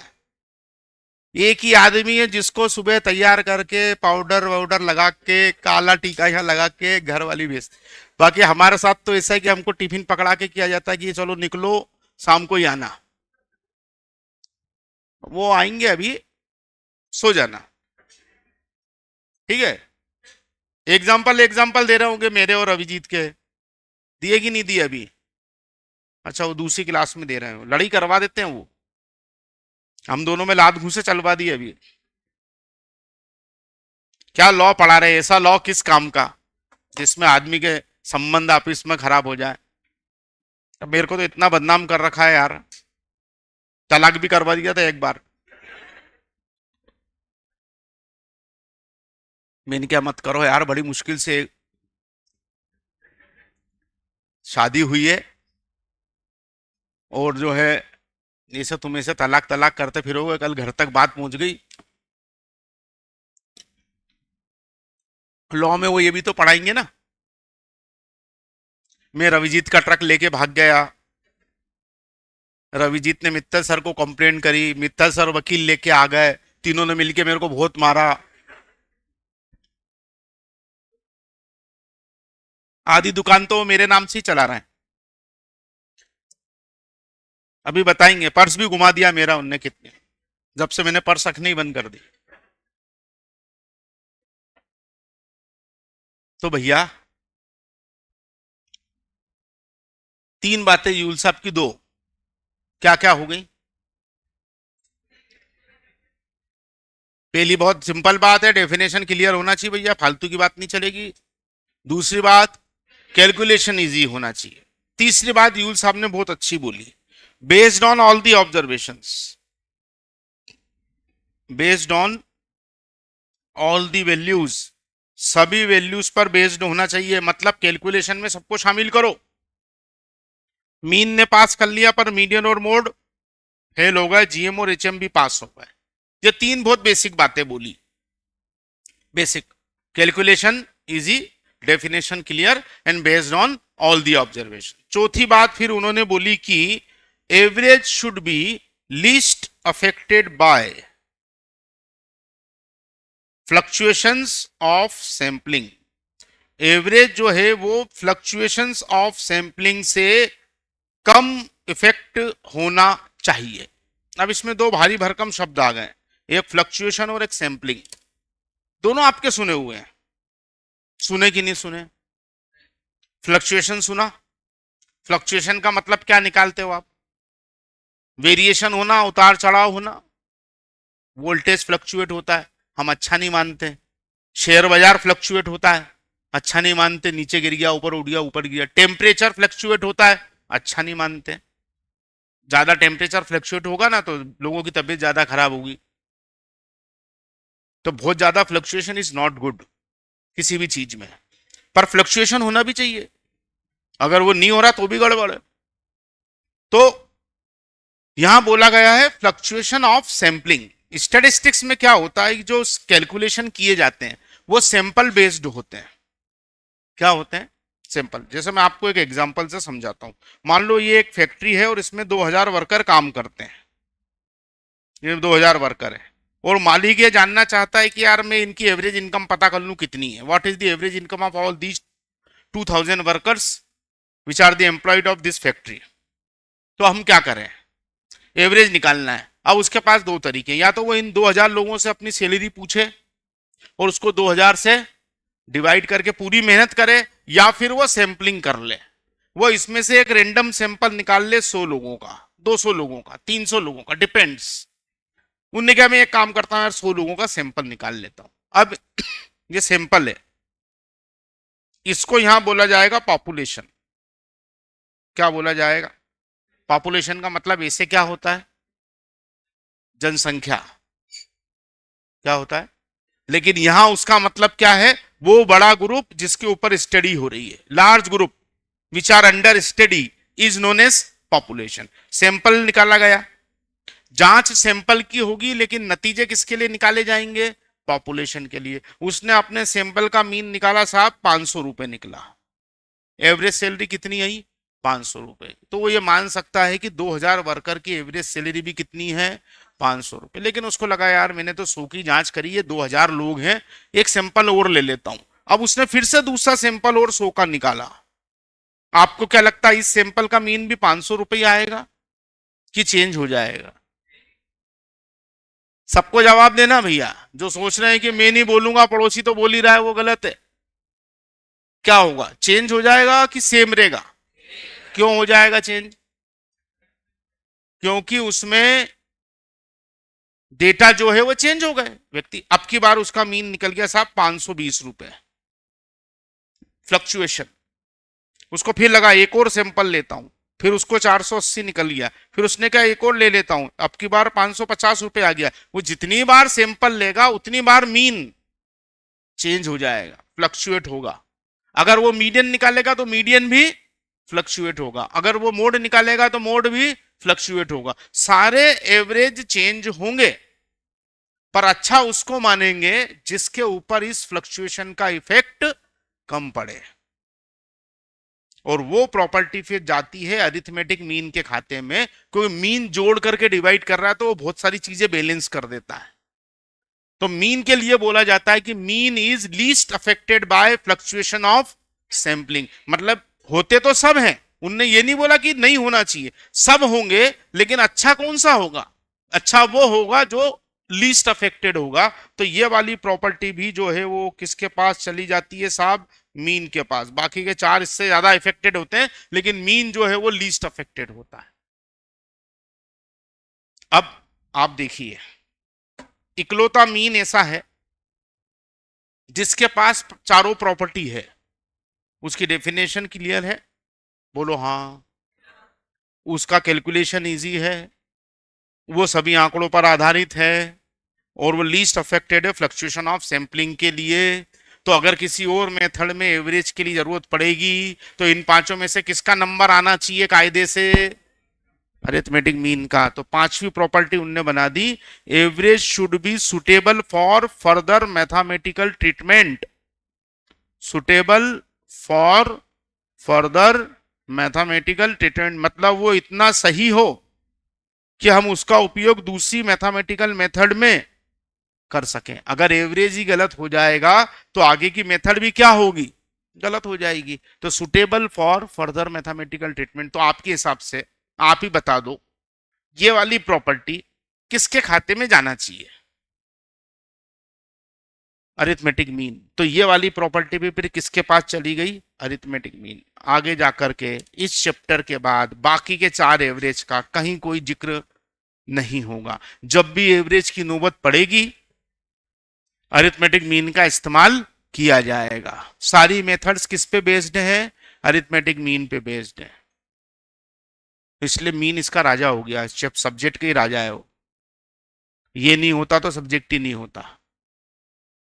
एक ही आदमी है जिसको सुबह तैयार करके पाउडर वाउडर लगा के काला टीका यहाँ लगा के घर वाली भेजती। बाकी हमारे साथ तो ऐसा है कि हमको टिफिन पकड़ा के किया जाता है कि चलो निकलो, शाम को ही आना। वो आएंगे अभी, सो जाना, ठीक है। एग्जाम्पल एग्जाम्पल दे रहे होंगे मेरे और अभिजीत के, दिए कि नहीं दिए अभी? अच्छा, वो दूसरी क्लास में दे रहे हो, लड़ाई करवा देते हैं वो, हम दोनों में लात घूंसे चलवा दिए अभी। क्या लॉ पढ़ा रहे, ऐसा लॉ किस काम का जिसमें आदमी के संबंध आपस में खराब हो जाए? अब मेरे को तो इतना बदनाम कर रखा है यार, तलाक भी करवा दिया था एक बार। मैंने क्या, मत करो यार, बड़ी मुश्किल से शादी हुई है, और जो है जैसे तुम ऐसे तलाक तलाक करते फिरोगे, कल घर तक बात पहुंच गई। लॉ में वो ये भी तो पढ़ाएंगे ना। मैं रविजीत का ट्रक लेके भाग गया, रविजीत ने मित्तल सर को कंप्लेंट करी, मित्तल सर वकील लेके आ गए, तीनों ने मिलके मेरे को बहुत मारा। आधी दुकान तो वो मेरे नाम से ही चला रहे हैं। अभी बताएंगे, पर्स भी घुमा दिया मेरा उनने कितने, जब से मैंने पर्स रखनी ही बंद कर दी। तो भैया, तीन बातें यूल साहब की, दो क्या क्या हो गई? पहली बहुत सिंपल बात है, डेफिनेशन क्लियर होना चाहिए भैया, फालतू की बात नहीं चलेगी। दूसरी बात, कैलकुलेशन इजी होना चाहिए। तीसरी बात यूल साहब ने बहुत अच्छी बोली, based on all the observations, based on all the values, सभी वैल्यूज पर बेस्ड होना चाहिए, मतलब कैलकुलेशन में सबको शामिल करो। मीन ने पास कर लिया, पर मीडियन और मोड फेल हो गए, जीएम और एचएम भी पास हो गए। ये तीन बहुत बेसिक बातें बोली, basic, calculation easy, definition clear, and based on all the observation. चौथी बात फिर उन्होंने बोली कि average should B least affected bye fluctuations of sampling. Average जो है वो फ्लक्चुएशंस ऑफ सैंपलिंग से कम इफेक्ट होना चाहिए। अब इसमें दो भारी भरकम शब्द आ गए, एक फ्लक्चुएशन और एक सैंपलिंग। दोनों आपके सुने हुए हैं, सुने कि नहीं सुने? फ्लक्चुएशन सुना? फ्लक्चुएशन का मतलब क्या निकालते हो आप? वेरिएशन होना, उतार चढ़ाव होना। वोल्टेज फ्लक्चुएट होता है, हम अच्छा नहीं मानते। शेयर बाजार फ्लक्चुएट होता है, अच्छा नहीं मानते, नीचे गिर गया, ऊपर उठ गया, ऊपर गिर गया। टेम्परेचर फ्लक्चुएट होता है, अच्छा नहीं मानते। ज्यादा टेम्परेचर फ्लक्चुएट होगा ना तो लोगों की तबीयत ज्यादा खराब होगी। तो बहुत ज्यादा फ्लक्चुएशन इज नॉट गुड किसी भी चीज में, पर फ्लक्चुएशन होना भी चाहिए, अगर वो नहीं हो रहा तो भी गड़बड़ है। तो यहां बोला गया है फ्लक्चुएशन ऑफ सैंपलिंग। स्टैटिस्टिक्स में क्या होता है, जो कैलकुलेशन किए जाते हैं वो सैंपल बेस्ड होते हैं। क्या होते हैं? सैंपल। जैसे मैं आपको एक एग्जांपल से समझाता हूं। मान लो ये एक फैक्ट्री है और इसमें 2000 वर्कर काम करते हैं, ये 2000 वर्कर है, और मालिक ये जानना चाहता है कि यार मैं इनकी एवरेज इनकम पता कर लूं कितनी है, what is the average income of all these 2000 workers which are the employed of this factory. तो हम क्या करें, एवरेज निकालना है। अब उसके पास दो तरीके, या तो वो इन 2000 लोगों से अपनी सैलरी पूछे और उसको 2000 से डिवाइड करके पूरी मेहनत करे, या फिर वो सैंपलिंग कर ले, वो इसमें से एक रेंडम सैंपल निकाल ले, 100 लोगों का, 200 लोगों का, 300 लोगों का, डिपेंड्स। उनने क्या, मैं एक काम करता हूं यार, 100 लोगों का सैंपल निकाल लेता हूं। अब ये सैंपल है, इसको यहां बोला जाएगा पॉपुलेशन। क्या बोला जाएगा? पॉपुलेशन का मतलब ऐसे क्या होता है, जनसंख्या। क्या होता है? लेकिन यहां उसका मतलब क्या है, वो बड़ा ग्रुप जिसके ऊपर स्टडी हो रही है, large group which are under study is known as population. Sample निकाला गया, जांच सैंपल की होगी, लेकिन नतीजे किसके लिए निकाले जाएंगे? पॉपुलेशन के लिए। उसने अपने सैंपल का मीन निकाला साहब, 500 रुपए निकला। एवरेज सैलरी कितनी आई? 500 रुपए। तो वो ये मान सकता है कि 2000 वर्कर की एवरेज सैलरी भी कितनी है? 500 रुपए। लेकिन उसको लगा यार मैंने तो 100 की जांच करी है, 2000 लोग हैं, एक सैंपल और ले लेता हूं। अब उसने फिर से दूसरा सैंपल और 100 का निकाला। आपको क्या लगता है, इस सैंपल का मीन भी 500 रुपये आएगा कि चेंज हो जाएगा? सबको जवाब देना भैया। जो सोच रहे हैं कि मैं नहीं बोलूंगा, पड़ोसी तो बोल ही रहा है, वो गलत है। क्या होगा, चेंज हो जाएगा कि सेम रहेगा? क्यों हो जाएगा चेंज? क्योंकि उसमें डेटा जो है वो चेंज हो गए। व्यक्ति अब की बार उसका मीन निकल गया साहब 520 रुपए फ्लक्चुएशन। उसको फिर लगा एक और सैंपल लेता हूं, फिर उसको 480 निकल गया, फिर उसने कहा एक और ले लेता हूं, अब की बार 550 रुपए आ गया। वो जितनी बार सैंपल लेगा उतनी बार मीन चेंज हो जाएगा, फ्लक्चुएट होगा। अगर वो मीडियन निकालेगा तो मीडियन भी फ्लक्चुएट होगा, अगर वो मोड निकालेगा तो मोड भी फ्लक्चुएट होगा। सारे एवरेज चेंज होंगे, पर अच्छा उसको मानेंगे जिसके ऊपर इस फ्लक्चुएशन का इफेक्ट कम पड़े। और वो प्रॉपर्टी फिर जाती है अरिथमेटिक मीन के खाते में, क्योंकि मीन जोड़ करके डिवाइड कर रहा है तो वो बहुत सारी चीजें बैलेंस कर देता है। तो मीन के लिए बोला जाता है कि mean is least affected by fluctuation of sampling. मतलब होते तो सब हैं, उनने ये नहीं बोला कि नहीं होना चाहिए, सब होंगे, लेकिन अच्छा कौन सा होगा? अच्छा वो होगा जो लीस्ट अफेक्टेड होगा। तो ये वाली प्रॉपर्टी भी जो है वो किसके पास चली जाती है साहब? मीन के पास। बाकी के चार इससे ज्यादा अफेक्टेड होते हैं, लेकिन मीन जो है वो लीस्ट अफेक्टेड होता है। अब आप देखिए, इकलौता मीन ऐसा है जिसके पास चारों प्रॉपर्टी है। उसकी डेफिनेशन क्लियर है? बोलो हाँ। उसका कैलकुलेशन इजी है, वो सभी आंकड़ों पर आधारित है, और वो लीस्ट अफेक्टेड है फ्लक्चुएशन ऑफ सैंपलिंग के लिए। तो अगर किसी और मेथड में एवरेज के लिए जरूरत पड़ेगी तो इन पांचों में से किसका नंबर आना चाहिए कायदे से? अरिथमेटिक मीन का। तो पांचवी प्रॉपर्टी उनने बना दी, average should be suitable for further mathematical treatment. Suitable for further mathematical treatment मतलब वो इतना सही हो कि हम उसका उपयोग दूसरी मैथमेटिकल मेथड में कर सकें। अगर एवरेज ही गलत हो जाएगा तो आगे की मेथड भी क्या होगी? गलत हो जाएगी। तो suitable for further mathematical treatment. तो आपके हिसाब से आप ही बता दो, ये वाली प्रॉपर्टी किसके खाते में जाना चाहिए? Arithmetic mean. तो ये वाली प्रॉपर्टी भी फिर किसके पास चली गई? Arithmetic mean. आगे जाकर के इस चैप्टर के बाद बाकी के चार एवरेज का कहीं कोई जिक्र नहीं होगा। जब भी एवरेज की नौबत पड़ेगी अरिथमेटिक मीन का इस्तेमाल किया जाएगा। सारी मेथड्स किस पे बेस्ड है? अरिथमेटिक मीन पे बेस्ड है। इसलिए मीन इसका राजा हो गया, सब्जेक्ट का ही राजा है वो। ये नहीं होता तो सब्जेक्ट ही नहीं होता,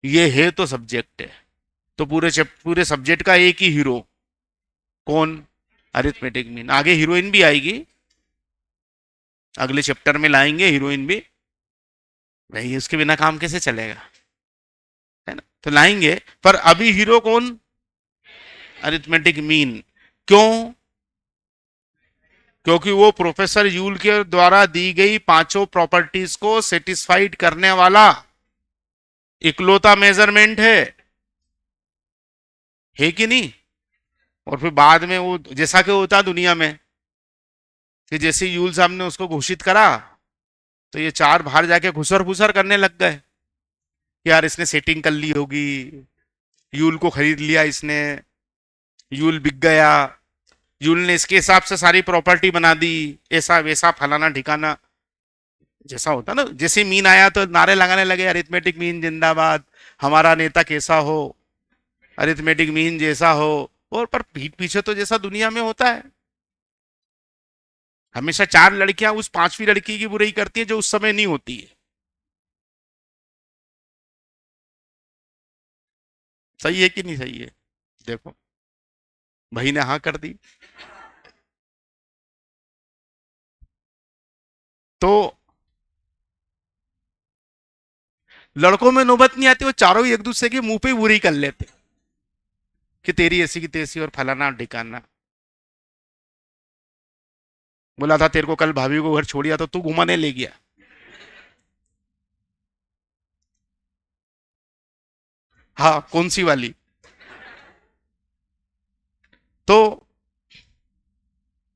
ये है तो सब्जेक्ट है। तो पूरे सब्जेक्ट का एक ही हीरो कौन? Arithmetic mean. आगे हीरोइन भी आएगी, अगले चैप्टर में लाएंगे हीरोइन भी। भाई उसके बिना काम कैसे चलेगा, है ना? तो लाएंगे, पर अभी हीरो कौन? Arithmetic mean. क्यों? क्योंकि वो प्रोफेसर यूल के द्वारा दी गई पांचों प्रॉपर्टीज को सेटिस्फाइड करने वाला इकलौता मेजरमेंट है कि नहीं? और फिर बाद में वो जैसा कि होता दुनिया में कि जैसे यूल साहब ने उसको घोषित करा तो ये चार बाहर जाके घुसर फुसर करने लग गए कि यार इसने सेटिंग कर ली होगी, यूल को खरीद लिया इसने, यूल बिक गया, यूल ने इसके हिसाब से सारी प्रॉपर्टी बना दी, ऐसा वैसा फलाना ठिकाना। जैसा होता ना, जैसे मीन आया तो नारे लगाने लगे अरिथमेटिक मीन जिंदाबाद, हमारा नेता कैसा हो, अरिथमेटिक मीन जैसा हो। और पर पीठ पीछे तो जैसा दुनिया में होता है, हमेशा चार लड़कियां उस पांचवी लड़की की बुराई करती है जो उस समय नहीं होती है। सही है कि नहीं सही है? देखो, भाई ने हाँ कर दी। तो लड़कों में नौबत नहीं आती, वो चारों ही एक दूसरे के मुंह पे ही बुरी कर लेते कि तेरी ऐसी की तैसी और फलाना ढिकाना। बोला था तेरे को कल भाभी को घर छोड़िया तो तू घुमाने ले गया। हाँ, कौन सी वाली? तो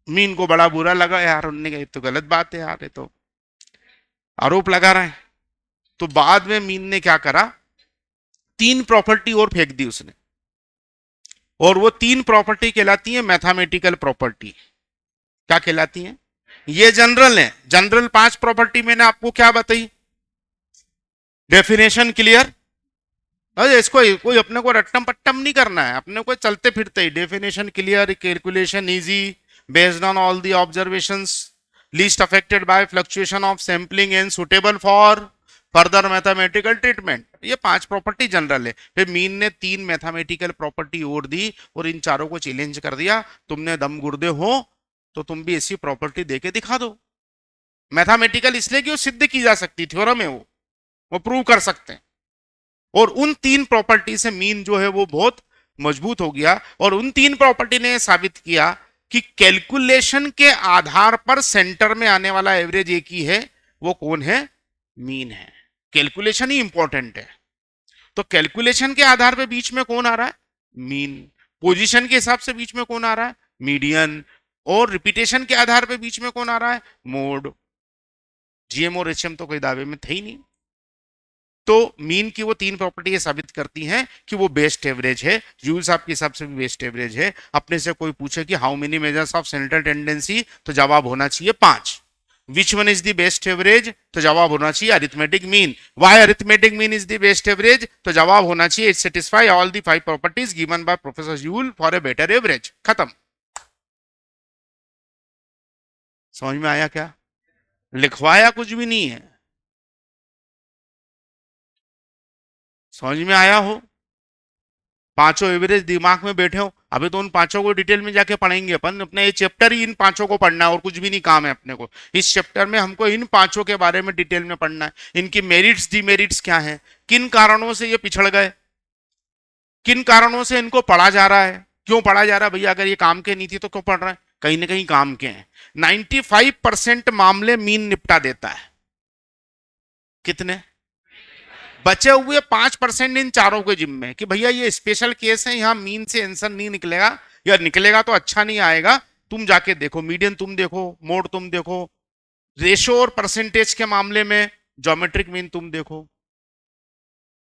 मीन को बड़ा बुरा लगा यार, उनने कहा ये तो गलत बात है यार, ये तो आरोप लगा रहे हैं। तो बाद में मीन ने क्या करा, 3 प्रॉपर्टी और फेंक दी उसने, और वो 3 प्रॉपर्टी कहलाती है मैथमेटिकल प्रॉपर्टी। क्या कहलाती है? ये जनरल है, जनरल 5 प्रॉपर्टी मैंने आपको क्या बताई, डेफिनेशन क्लियर। अरे इसको कोई अपने को रट्टम पट्टम नहीं करना है, अपने को चलते फिरते ही definition clear, calculation easy, based on all the observations, least affected by fluctuation of sampling and suitable for further mathematical treatment. ये 5 प्रॉपर्टी जनरल है। फिर मीन ने 3 मैथमेटिकल प्रॉपर्टी और दी और इन चारों को चैलेंज कर दिया, तुमने दम गुर्दे हो तो तुम भी ऐसी प्रॉपर्टी देके दिखा दो। मैथमेटिकल इसलिए कि वो सिद्ध की जा सकती, थ्योरम है वो प्रूव कर सकते हैं। और उन 3 प्रॉपर्टी से मीन जो है वो बहुत मजबूत हो गया, और उन 3 प्रॉपर्टी ने साबित किया कि कैलकुलेशन के आधार पर सेंटर में आने वाला एवरेज एक ही है, वो कौन है? मीन है। कैलकुलेशन ही इंपॉर्टेंट है, तो कैलकुलेशन के आधार पे बीच में कौन आ रहा है? मीन। पोजीशन के हिसाब से बीच में कौन आ रहा है? मीडियन। और रिपीटेशन के आधार पे बीच में कौन आ रहा है? मोड। जीएम और एचएम तो कोई दावे में थे ही नहीं। तो मीन की वो 3 प्रॉपर्टी साबित करती हैं कि वो बेस्ट एवरेज है। यूल साहब के हिसाब से भी बेस्ट एवरेज है। अपने से कोई पूछे कि how many measures of central tendency, तो जवाब होना चाहिए 5। Which one is the best average, तो जवाब होना चाहिए arithmetic mean. Why arithmetic mean is the best average, तो जवाब होना चाहिए it satisfy all the 5 properties given by professor Yule for a better average. खत्म। समझ में आया क्या? लिखवाया कुछ भी नहीं है। समझ में आया हो? पांचों एवरेज दिमाग में बैठे हो। अभी तो उन पांचों को डिटेल में जाके पढ़ेंगे अपन, अपने ये चैप्टर ही इन पांचों को पढ़ना है और कुछ भी नहीं काम है अपने को। इस चैप्टर में हमको इन पांचों के बारे में डिटेल में पढ़ना है। इनकी मेरिट्स डिमेरिट्स क्या है, किन कारणों से ये पिछड़ गए, किन कारणों से इनको पढ़ा जा रहा है, क्यों पढ़ा जा रहा है भैया, अगर ये काम के नहीं थी तो क्यों पढ़ रहे हैं, कहीं ना कहीं काम के हैं। 95% मामले मीन निपटा देता है। कितने? बचे हुए 5% इन चारों के जिम्मे है कि भैया ये स्पेशल केस है, यहां मीन से आंसर नहीं निकलेगा, या निकलेगा तो अच्छा नहीं आएगा। तुम जाके देखो, मीडियन तुम देखो, मोड तुम देखो, रेशो और परसेंटेज के मामले में ज्योमेट्रिक मीन तुम देखो,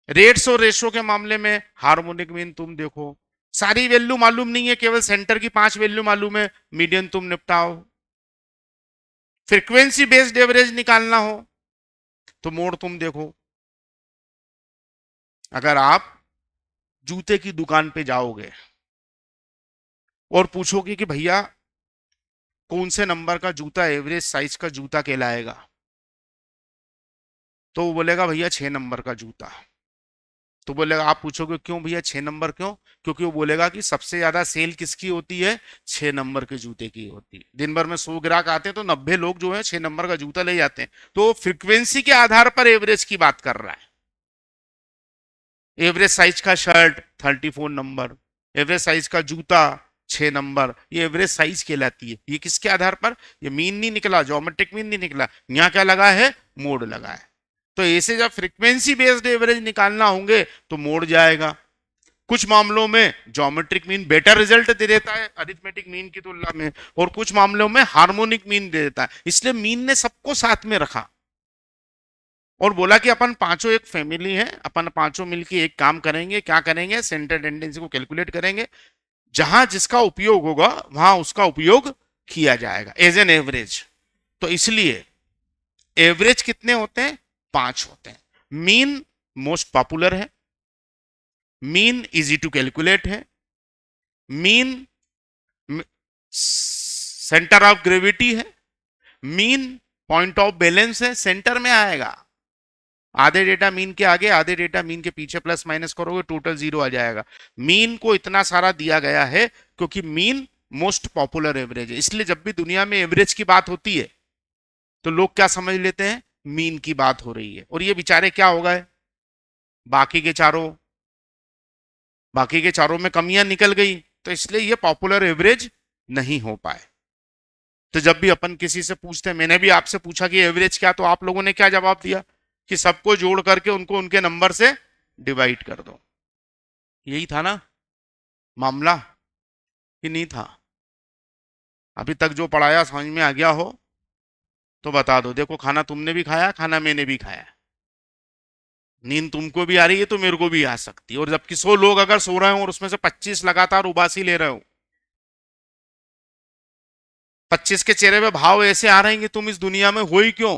रेट्स और रेशो के मामले में हार्मोनिक मीन तुम देखो। सारी वैल्यू मालूम नहीं है, केवल सेंटर की 5 वैल्यू मालूम है, मीडियन तुम निपटाओ। फ्रीक्वेंसी बेस्ड एवरेज निकालना हो तो मोड तुम देखो। अगर आप जूते की दुकान पे जाओगे और पूछोगे कि भैया कौन से नंबर का जूता एवरेज साइज का जूता कहलाएगा, तो वो बोलेगा भैया 6 नंबर का जूता। तो बोलेगा, आप पूछोगे क्यों भैया 6 नंबर क्यों? क्योंकि वो बोलेगा कि सबसे ज्यादा सेल किसकी होती है? 6 नंबर के जूते की होती है। दिन भर में 100 ग्राहक आते हैं तो 90 लोग जो है 6 नंबर का जूता ले जाते हैं। तो फ्रीक्वेंसी के आधार पर एवरेज की बात कर रहा है। एवरेज साइज का शर्ट 34 नंबर, एवरेज साइज का जूता 6 नंबर, ये एवरेज साइज कहलाती है। ये किसके आधार पर? ये मीन नहीं निकला, ज्योमेट्रिक मीन नहीं निकला, यहाँ क्या लगा है? मोड लगा है। तो ऐसे जब फ्रीक्वेंसी बेस्ड एवरेज निकालना होंगे तो मोड जाएगा। कुछ मामलों में ज्योमेट्रिक मीन बेटर रिजल्ट दे देता है अरिथमेटिक मीन की तुलना में, और कुछ मामलों में हार्मोनिक मीन दे देता है। इसलिए मीन ने सबको साथ में रखा और बोला कि अपन पांचों एक फैमिली है, अपन पांचों मिलके एक काम करेंगे। क्या करेंगे? सेंटर टेंडेंसी को कैलकुलेट करेंगे, जहां जिसका उपयोग होगा वहां उसका उपयोग किया जाएगा एज एन एवरेज। तो इसलिए एवरेज कितने होते हैं? 5 होते हैं। मीन मोस्ट पॉपुलर है, मीन इजी टू कैलकुलेट है, मीन सेंटर ऑफ ग्रेविटी है, मीन पॉइंट ऑफ बैलेंस है, सेंटर में आएगा। आधे डेटा मीन के आगे, आधे डेटा मीन के पीछे, प्लस माइनस करोगे टोटल 0 आ जाएगा। मीन को इतना सारा दिया गया है क्योंकि मीन मोस्ट पॉपुलर एवरेज है। इसलिए जब भी दुनिया में एवरेज की बात होती है तो लोग क्या समझ लेते हैं? मीन की बात हो रही है। और ये बेचारे क्या हो गए, बाकी के चारों, बाकी के चारों में कमियां निकल गई, तो इसलिए ये पॉपुलर एवरेज नहीं हो पाए। तो जब भी अपन किसी से पूछते हैं, मैंने भी आपसे पूछा कि एवरेज क्या, तो आप लोगों ने क्या जवाब दिया? कि सबको जोड़ करके उनको उनके नंबर से डिवाइड कर दो। यही था ना मामला, कि नहीं था? अभी तक जो पढ़ाया समझ में आ गया हो तो बता दो। देखो, खाना तुमने भी खाया, खाना मैंने भी खाया। नींद तुमको भी आ रही है तो मेरे को भी आ सकती है, और जबकि 100 लोग अगर सो रहे हो और उसमें से 25 लगातार उबासी ले रहे हो, 25 के चेहरे पे भाव ऐसे आ रहे हैं कि तुम इस दुनिया में हो ही क्यों,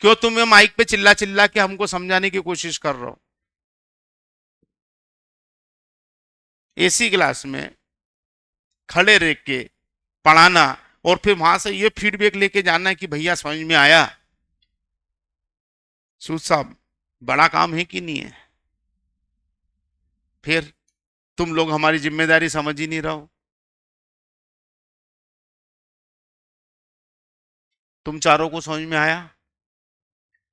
क्यों तुम ये माइक पे चिल्ला चिल्ला के हमको समझाने की कोशिश कर रहे हो। एसी क्लास में खड़े रह के पढ़ाना और फिर वहां से ये फीडबैक लेके जाना कि भैया समझ में आया, सूद साहब बड़ा काम है कि नहीं है। फिर तुम लोग हमारी जिम्मेदारी समझ ही नहीं रहो। तुम चारों को समझ में आया,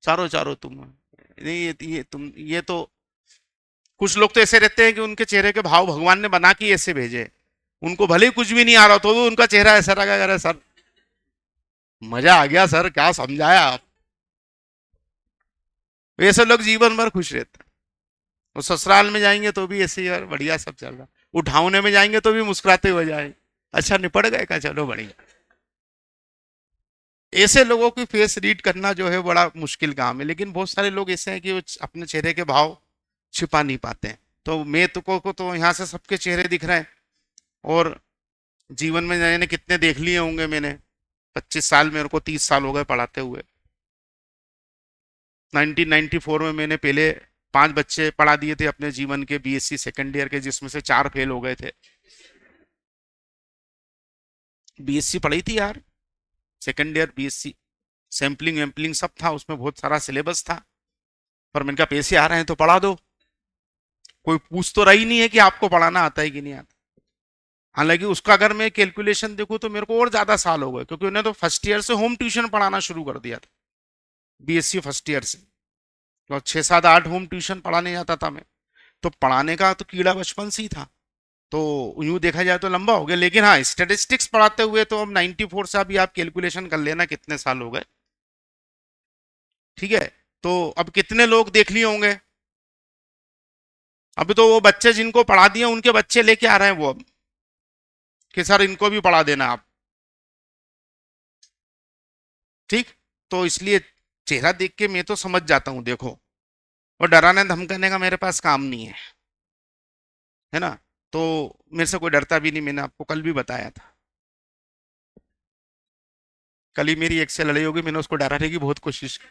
चारों चारों तुम नहीं, ये तो कुछ लोग तो ऐसे रहते हैं कि उनके चेहरे के भाव भगवान ने बना के ऐसे भेजे, उनको भले ही कुछ भी नहीं आ रहा तो भी उनका चेहरा ऐसा लगा, अरे सर मजा आ गया सर, क्या समझाया आप। ऐसे लोग जीवन भर खुश रहते हैं। वो ससुराल में जाएंगे तो भी ऐसे यार बढ़िया सब चल रहा, उठावने में जाएंगे तो भी मुस्कुराते हुए जाए, अच्छा निपट गए का, चलो बढ़िया। ऐसे लोगों की फेस रीड करना जो है बड़ा मुश्किल काम है, लेकिन बहुत सारे लोग ऐसे हैं कि वो अपने चेहरे के भाव छिपा नहीं पाते हैं। तो मैं को तो यहाँ से सबके चेहरे दिख रहे हैं, और जीवन में मैंने कितने देख लिए होंगे मैंने, 25 साल, मेरे को 30 साल हो गए पढ़ाते हुए। 1994 में मैंने पहले 5 बच्चे पढ़ा दिए थे अपने जीवन के, बीएससी सेकेंड ईयर के, जिसमें से 4 फेल हो गए थे। बीएससी पढ़ी थी यार, सेकेंड ईयर बीएससी, सैम्पलिंग वैम्पलिंग सब था उसमें, बहुत सारा सिलेबस था। पर मैंने कहा पैसे आ रहे हैं तो पढ़ा दो, कोई पूछ तो रही नहीं है कि आपको पढ़ाना आता है कि नहीं आता। हालांकि उसका अगर मैं कैलकुलेशन देखूं तो मेरे को और ज्यादा साल हो गए, क्योंकि उन्हें तो फर्स्ट ईयर से होम ट्यूशन पढ़ाना शुरू कर दिया था, बीएससी फर्स्ट ईयर से, तो 6 7 8 होम ट्यूशन पढ़ाने जाता था मैं। तो पढ़ाने का तो कीड़ा बचपन से ही था, तो यूं देखा जाए तो लंबा हो गया। लेकिन हाँ, स्टेटिस्टिक्स पढ़ाते हुए तो अब 94 से अभी आप कैलकुलेशन कर लेना कितने साल हो गए। ठीक है, तो अब कितने लोग देख लिए होंगे। अभी तो वो बच्चे जिनको पढ़ा दिए उनके बच्चे लेके आ रहे हैं वो अब, कि सर इनको भी पढ़ा देना आप। ठीक, तो इसलिए चेहरा देख के मैं तो समझ जाता हूँ, देखो, और डराने धमकाने का मेरे पास काम नहीं है ना। तो मेरे से कोई डरता भी नहीं, मैंने आपको कल भी बताया था। कल ही मेरी एक से लड़ाई होगी, मैंने उसको डराने की बहुत कोशिश की,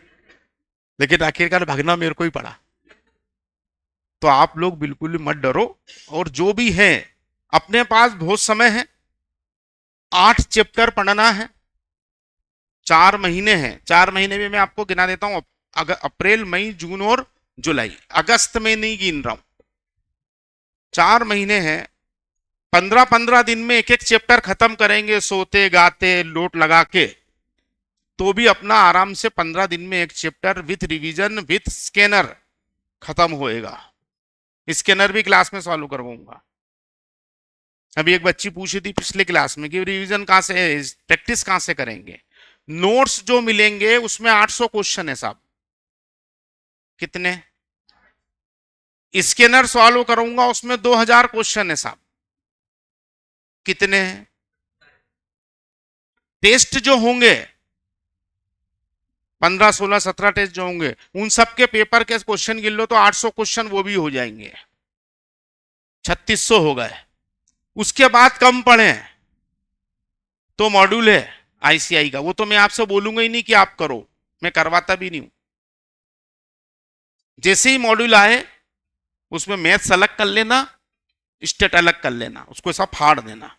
लेकिन आखिरकार भागना मेरे को ही पड़ा। तो आप लोग बिल्कुल मत डरो, और जो भी है अपने पास बहुत समय है, 8 चैप्टर पढ़ना है, 4 महीने हैं, 4 महीने में मैं आपको गिना देता हूं, अप्रैल मई जून और जुलाई, अगस्त में नहीं गिन रहा हूं, 4 महीने हैं। 15 15 दिन में एक एक चैप्टर खत्म करेंगे, सोते गाते लोट लगा के, तो भी अपना आराम से 15 दिन में एक chapter with revision with scanner खत्म होएगा। स्कैनर भी क्लास में सॉल्व करवाऊंगा। अभी एक बच्ची पूछी थी पिछले क्लास में कि रिवीजन कहां से, प्रैक्टिस कहां से करेंगे। नोट्स जो मिलेंगे उसमें 800 क्वेश्चन है साहब। कितने? स्कैनर सॉल्व करूंगा उसमें 2000 क्वेश्चन है साहब। कितने? टेस्ट जो होंगे 15 16 17 टेस्ट जो होंगे, उन सब के पेपर के क्वेश्चन गिन लो तो 800 क्वेश्चन वो भी हो जाएंगे, 3600 हो गए। उसके बाद कम पढ़े तो मॉड्यूल है आईसीआई का, वो तो मैं आपसे बोलूंगा ही नहीं कि आप करो, मैं करवाता भी नहीं हूं। जैसे ही मॉड्यूल आए उसमें मैथ्स अलग कर लेना, स्टेट अलग कर लेना, उसको सब फाड़ देना,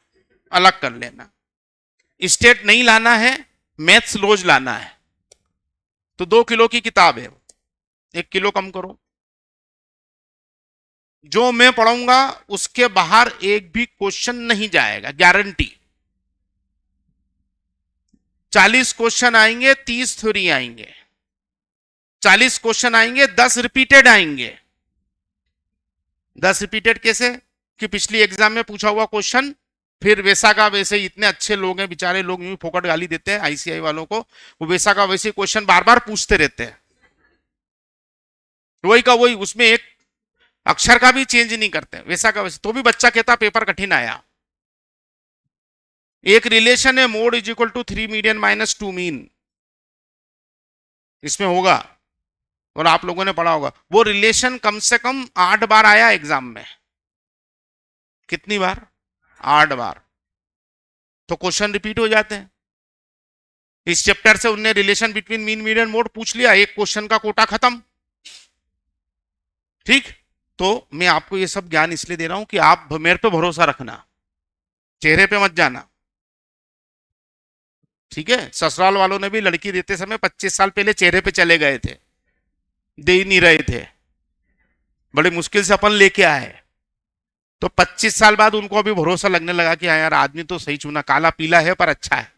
अलग कर लेना। स्टेट नहीं लाना है, मैथ्स रोज लाना है, तो 2 किलो की किताब है, 1 किलो कम करो। जो मैं पढ़ाऊंगा उसके बाहर एक भी क्वेश्चन नहीं जाएगा, गारंटी। 40 क्वेश्चन आएंगे, 30 थ्योरी आएंगे, 40 क्वेश्चन आएंगे, 10 रिपीटेड आएंगे। 10 रिपीटेड कैसे? कि पिछली एग्जाम में पूछा हुआ क्वेश्चन फिर वैसा का वैसे ही, इतने अच्छे लोग हैं बेचारे, लोग यूं फोकट गाली देते हैं आईसीआई वालों को, वो वैसा का वैसे क्वेश्चन बार बार पूछते रहते हैं, वही का वही, उसमें एक अक्षर का भी चेंज नहीं करते, वैसा का वैसे, तो भी बच्चा कहता पेपर कठिन आया। एक रिलेशन है, mode is equal to 3 median minus 2 mean, इसमें होगा और आप लोगों ने पढ़ा होगा वो रिलेशन कम से कम 8 बार आया एग्जाम में। कितनी बार? 8 बार। तो क्वेश्चन रिपीट हो जाते हैं। इस चैप्टर से उनने relation between mean median mode पूछ लिया, एक क्वेश्चन का कोटा खत्म। ठीक। तो मैं आपको ये सब ज्ञान इसलिए दे रहा हूं कि आप मेरे पे भरोसा रखना, चेहरे पे मत जाना। ठीक है, ससुराल वालों ने भी लड़की देते समय 25 साल पहले चेहरे पे चले गए थे, दे ही नहीं रहे थे, बड़ी मुश्किल से अपन लेके आए। तो 25 साल बाद उनको अभी भरोसा लगने लगा कि हाँ यार आदमी तो सही चुना, काला पीला है पर अच्छा है।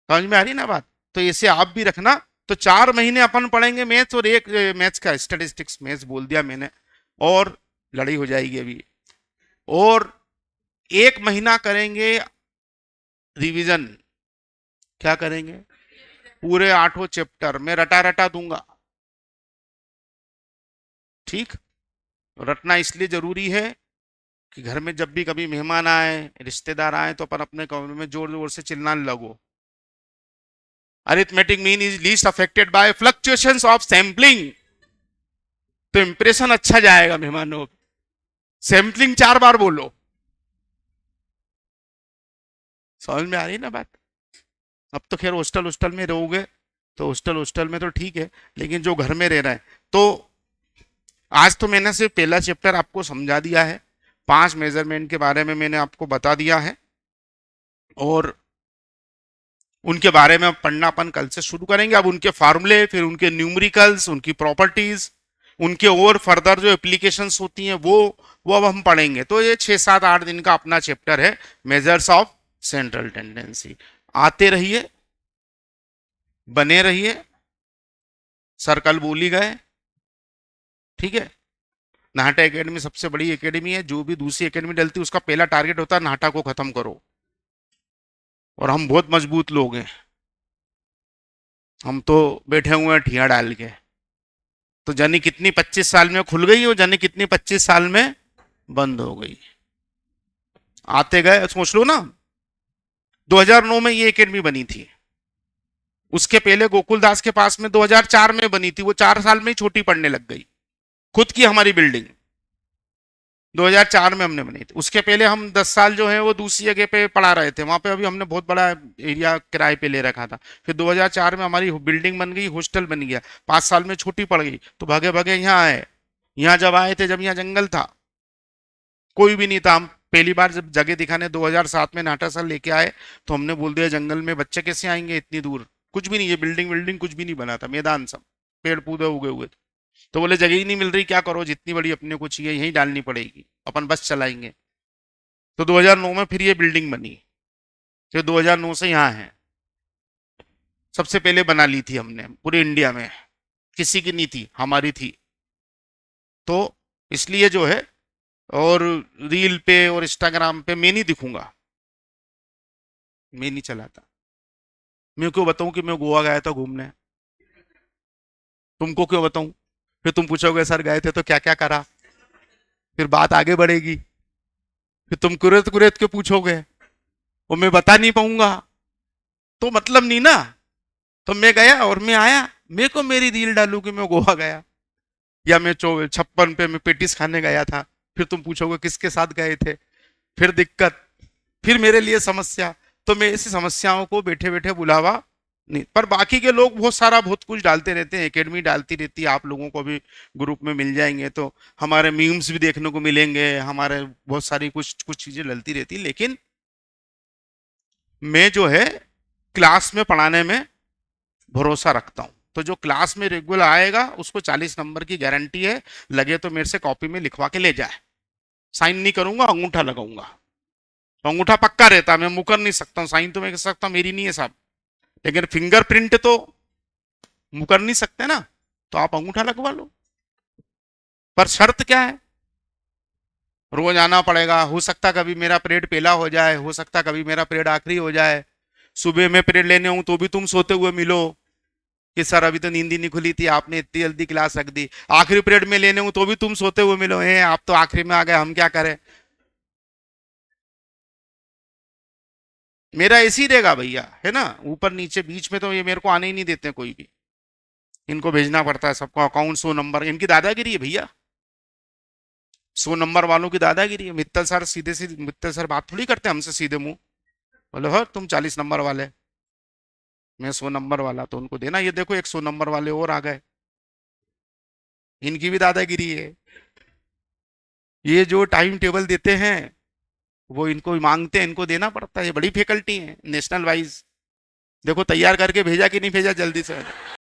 समझ में आ रही ना बात? तो इसे आप भी रखना। तो 4 महीने अपन पढ़ेंगे मैथ्स, और एक मैथ्स का स्टैटिस्टिक्स, मैथ्स बोल दिया मैंने, और लड़ाई हो जाएगी अभी। और 1 महीना करेंगे रिवीजन। क्या करेंगे? पूरे 8 चैप्टर में रटा रटा दूंगा। ठीक। रटना इसलिए जरूरी है कि घर में जब भी कभी मेहमान आए, रिश्तेदार आए, तो अपन अपने कमरे में जोर जोर से चिल्लाने लगो। Arithmetic mean is least affected bye fluctuations of sampling. तो इंप्रेशन अच्छा जाएगा मेहमानों। सैंपलिंग 4 बार बोलो। समझ में आ रही है ना बात? अब तो खैर हॉस्टल हॉस्टल में रहोगे, तो हॉस्टल हॉस्टल में तो ठीक है, लेकिन जो घर में रह रहा है, तो आज तो मैंने सिर्फ पहला चैप्टर आपको समझा दिया है, 5 मेजरमेंट के बारे में मैंने आपको बता दिया है, और उनके बारे में पढ़ना अपन कल से शुरू करेंगे। अब उनके फार्मूले, फिर उनके न्यूमेरिकल्स, उनकी प्रॉपर्टीज, उनके और फर्दर जो एप्लीकेशंस होती हैं वो अब हम पढ़ेंगे। तो ये 6 7 8 दिन का अपना चैप्टर है, मेजर्स ऑफ सेंट्रल टेंडेंसी। आते रहिए, बने रहिए, सर्कल बोली गए। ठीक है। नाटा एकेडमी सबसे बड़ी एकेडमी है, जो भी दूसरी एकेडमी डलती है उसका पहला टारगेट होता है नाटा को खत्म करो। और हम बहुत मजबूत लोग हैं, हम तो बैठे हुए हैं ठिया डाल के। तो जानी कितनी 25 साल में खुल गई, और जानी कितनी 25 साल में बंद हो गई। आते गए, सोच लो ना, 2009 में ये एकेडमी बनी थी। उसके पहले गोकुलदास के पास में 2004 में बनी थी, वो 4 साल में ही छोटी पड़ने लग गई। खुद की हमारी बिल्डिंग 2004 में हमने बनाई थी। उसके पहले हम 10 साल जो है वो दूसरी जगह पे पढ़ा रहे थे, वहां पे अभी हमने बहुत बड़ा एरिया किराए पे ले रखा था। फिर 2004 में हमारी बिल्डिंग बन गई, हॉस्टल बन गया, 5 साल में छोटी पड़ गई, तो भागे भागे यहाँ आए। यहाँ जब आए थे, जब यहाँ जंगल था, कोई भी नहीं था। हम पहली बार जब जगह दिखाने 2007 में नाटा साल लेके आए, तो हमने बोल दिया जंगल में बच्चे कैसे आएंगे इतनी दूर, कुछ भी नहीं, ये बिल्डिंग बिल्डिंग कुछ भी नहीं बना था, मैदान सब, पेड़ पौधे उगे हुए थे। तो बोले जगह ही नहीं मिल रही, क्या करो, जितनी बड़ी अपने को चाहिए यहीं डालनी पड़ेगी, अपन बस चलाएंगे। तो 2009 में फिर ये बिल्डिंग बनी। फिर 2009 से यहाँ है। सबसे पहले बना ली थी हमने पूरे इंडिया में, किसी की नहीं थी, हमारी थी। तो इसलिए जो है, और रील पे और इंस्टाग्राम पे मैं नहीं दिखूंगा, मैं नहीं चलाता। मैं क्यों बताऊं कि मैं गोवा गया था घूमने? तुमको क्यों बताऊं? फिर तुम पूछोगे सर गए थे तो क्या क्या करा, फिर बात आगे बढ़ेगी, फिर तुम कुरेद कुरेद के पूछोगे, वो मैं बता नहीं पाऊंगा, तो मतलब नहीं ना। तो मैं गया और मैं आया, मेरे को मेरी रील डालू कि मैं गोवा गया, या मैं 56 पे मैं पेटिस खाने गया था, फिर तुम पूछोगे किसके साथ गए थे, फिर दिक्कत, फिर मेरे लिए समस्या। तो मैं ऐसी समस्याओं को बैठे बैठे बुलावा नहीं। पर बाकी के लोग बहुत सारा बहुत कुछ डालते रहते हैं, एकेडमी डालती रहती है, आप लोगों को भी ग्रुप में मिल जाएंगे, तो हमारे मीम्स भी देखने को मिलेंगे, हमारे बहुत सारी कुछ कुछ चीजें डलती रहती। लेकिन मैं जो है क्लास में पढ़ाने में भरोसा रखता हूँ। तो जो क्लास में रेगुलर आएगा उसको 40 नंबर की गारंटी है। लगे तो मेरे से कॉपी में लिखवा के ले जाए, साइन नहीं करूंगा, अंगूठा लगाऊंगा। तो अंगूठा पक्का रहता है, मैं मुकर नहीं सकता हूँ, साइन तो मैं कर सकता हूँ, मेरी नहीं है साहब, लेकिन फिंगरप्रिंट तो मुकर नहीं सकते ना। तो आप अंगूठा लगवा लो। पर शर्त क्या है? रोज आना पड़ेगा। हो सकता कभी मेरा पीरियड पहला हो जाए, हो सकता कभी मेरा पीरियड आखिरी हो जाए। सुबह में पीरियड लेने हूं तो भी तुम सोते हुए मिलो कि सर अभी तो नींद ही नहीं खुली थी, आपने इतनी जल्दी क्लास रख दी। आखिरी पीरियड में लेने हूं तो भी तुम सोते हुए मिलो, है आप तो आखिरी में आ गए, हम क्या करें। मेरा ऐसे ही रहेगा भैया, है ना, ऊपर नीचे बीच में तो ये मेरे को आने ही नहीं देते कोई भी। इनको भेजना पड़ता है सबको अकाउंट 100 नंबर। इनकी दादागिरी है भैया, 100 नंबर वालों की दादागिरी है। मित्तल सर सीधे सीधे, मित्तल सर बात थोड़ी करते हमसे सीधे मुंह, बोले हो तुम 40 नंबर वाले, मैं 100 नंबर वाला, तो उनको देना। ये देखो एक 100 नंबर वाले और आ गए, इनकी भी दादागिरी है। ये जो टाइम टेबल देते हैं वो इनको मांगते हैं, इनको देना पड़ता है। ये बड़ी फैकल्टी है नेशनल वाइज। देखो तैयार करके भेजा कि नहीं भेजा जल्दी से।